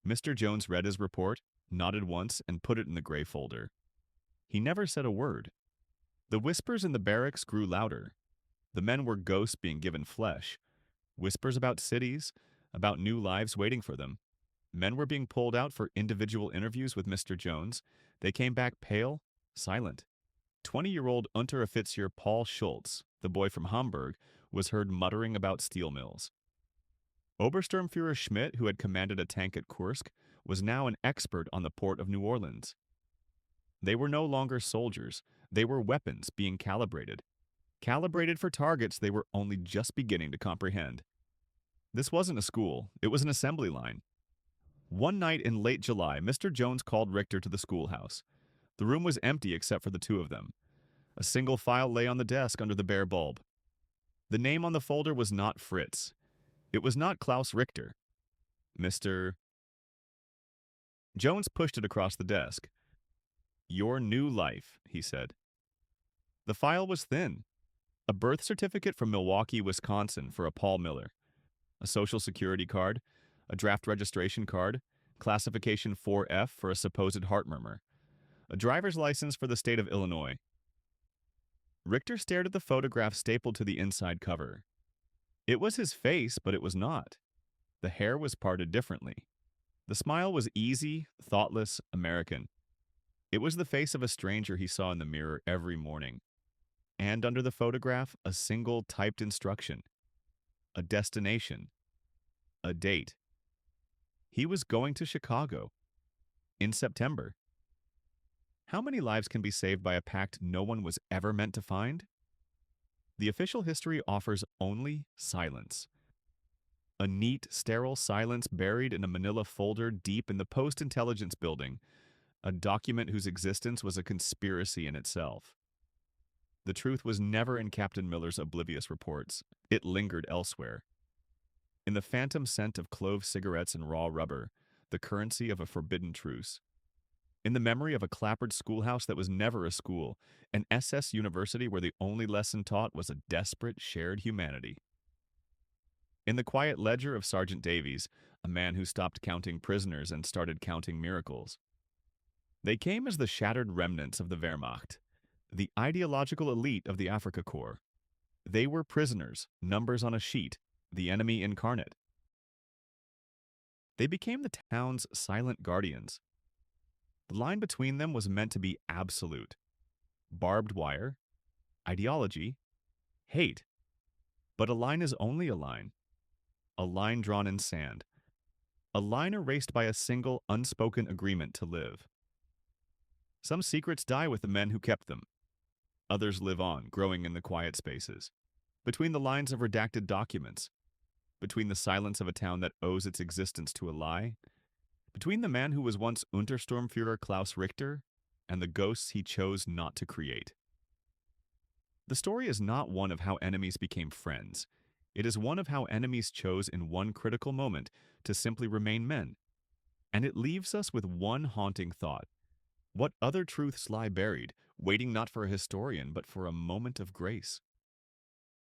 Mr. Jones read his report, nodded once, and put it in the gray folder. He never said a word. The whispers in the barracks grew louder. The men were ghosts being given flesh. Whispers about cities, about new lives waiting for them. Men were being pulled out for individual interviews with Mr. Jones. They came back pale, silent. 20-year-old Unteroffizier Paul Schultz, the boy from Hamburg, was heard muttering about steel mills. Obersturmführer Schmidt, who had commanded a tank at Kursk, was now an expert on the port of New Orleans. They were no longer soldiers. They were weapons being calibrated. Calibrated for targets they were only just beginning to comprehend. This wasn't a school. It was an assembly line. One night in late July, Mr. Jones called Richter to the schoolhouse. The room was empty except for the two of them. A single file lay on the desk under the bare bulb. The name on the folder was not Fritz. It was not Klaus Richter. Mr. Jones pushed it across the desk. Your new life, he said. The file was thin. A birth certificate from Milwaukee, Wisconsin for a Paul Miller. A social security card, a draft registration card, classification 4F for a supposed heart murmur, a driver's license for the state of Illinois. Richter stared at the photograph stapled to the inside cover. It was his face, but it was not. The hair was parted differently. The smile was easy, thoughtless, American. It was the face of a stranger he saw in the mirror every morning. And under the photograph, a single typed instruction. A destination. A date. He was going to Chicago. In September. How many lives can be saved by a pact no one was ever meant to find? The official history offers only silence. A neat, sterile silence buried in a manila folder deep in the post-intelligence building, a document whose existence was a conspiracy in itself. The truth was never in Captain Miller's oblivious reports. It lingered elsewhere. In the phantom scent of clove cigarettes and raw rubber, the currency of a forbidden truce. In the memory of a clapboard schoolhouse that was never a school, an SS university where the only lesson taught was a desperate shared humanity. In the quiet ledger of Sergeant Davies, a man who stopped counting prisoners and started counting miracles. They came as the shattered remnants of the Wehrmacht, the ideological elite of the Afrika Korps. They were prisoners, numbers on a sheet, the enemy incarnate. They became the town's silent guardians. The line between them was meant to be absolute. Barbed wire, ideology, hate. But a line is only a line drawn in sand, a line erased by a single unspoken agreement to live. Some secrets die with the men who kept them. Others live on, growing in the quiet spaces, between the lines of redacted documents, between the silence of a town that owes its existence to a lie, between the man who was once Untersturmführer Klaus Richter and the ghosts he chose not to create. The story is not one of how enemies became friends. It is one of how enemies chose in one critical moment to simply remain men. And it leaves us with one haunting thought. What other truths lie buried, waiting not for a historian but for a moment of grace?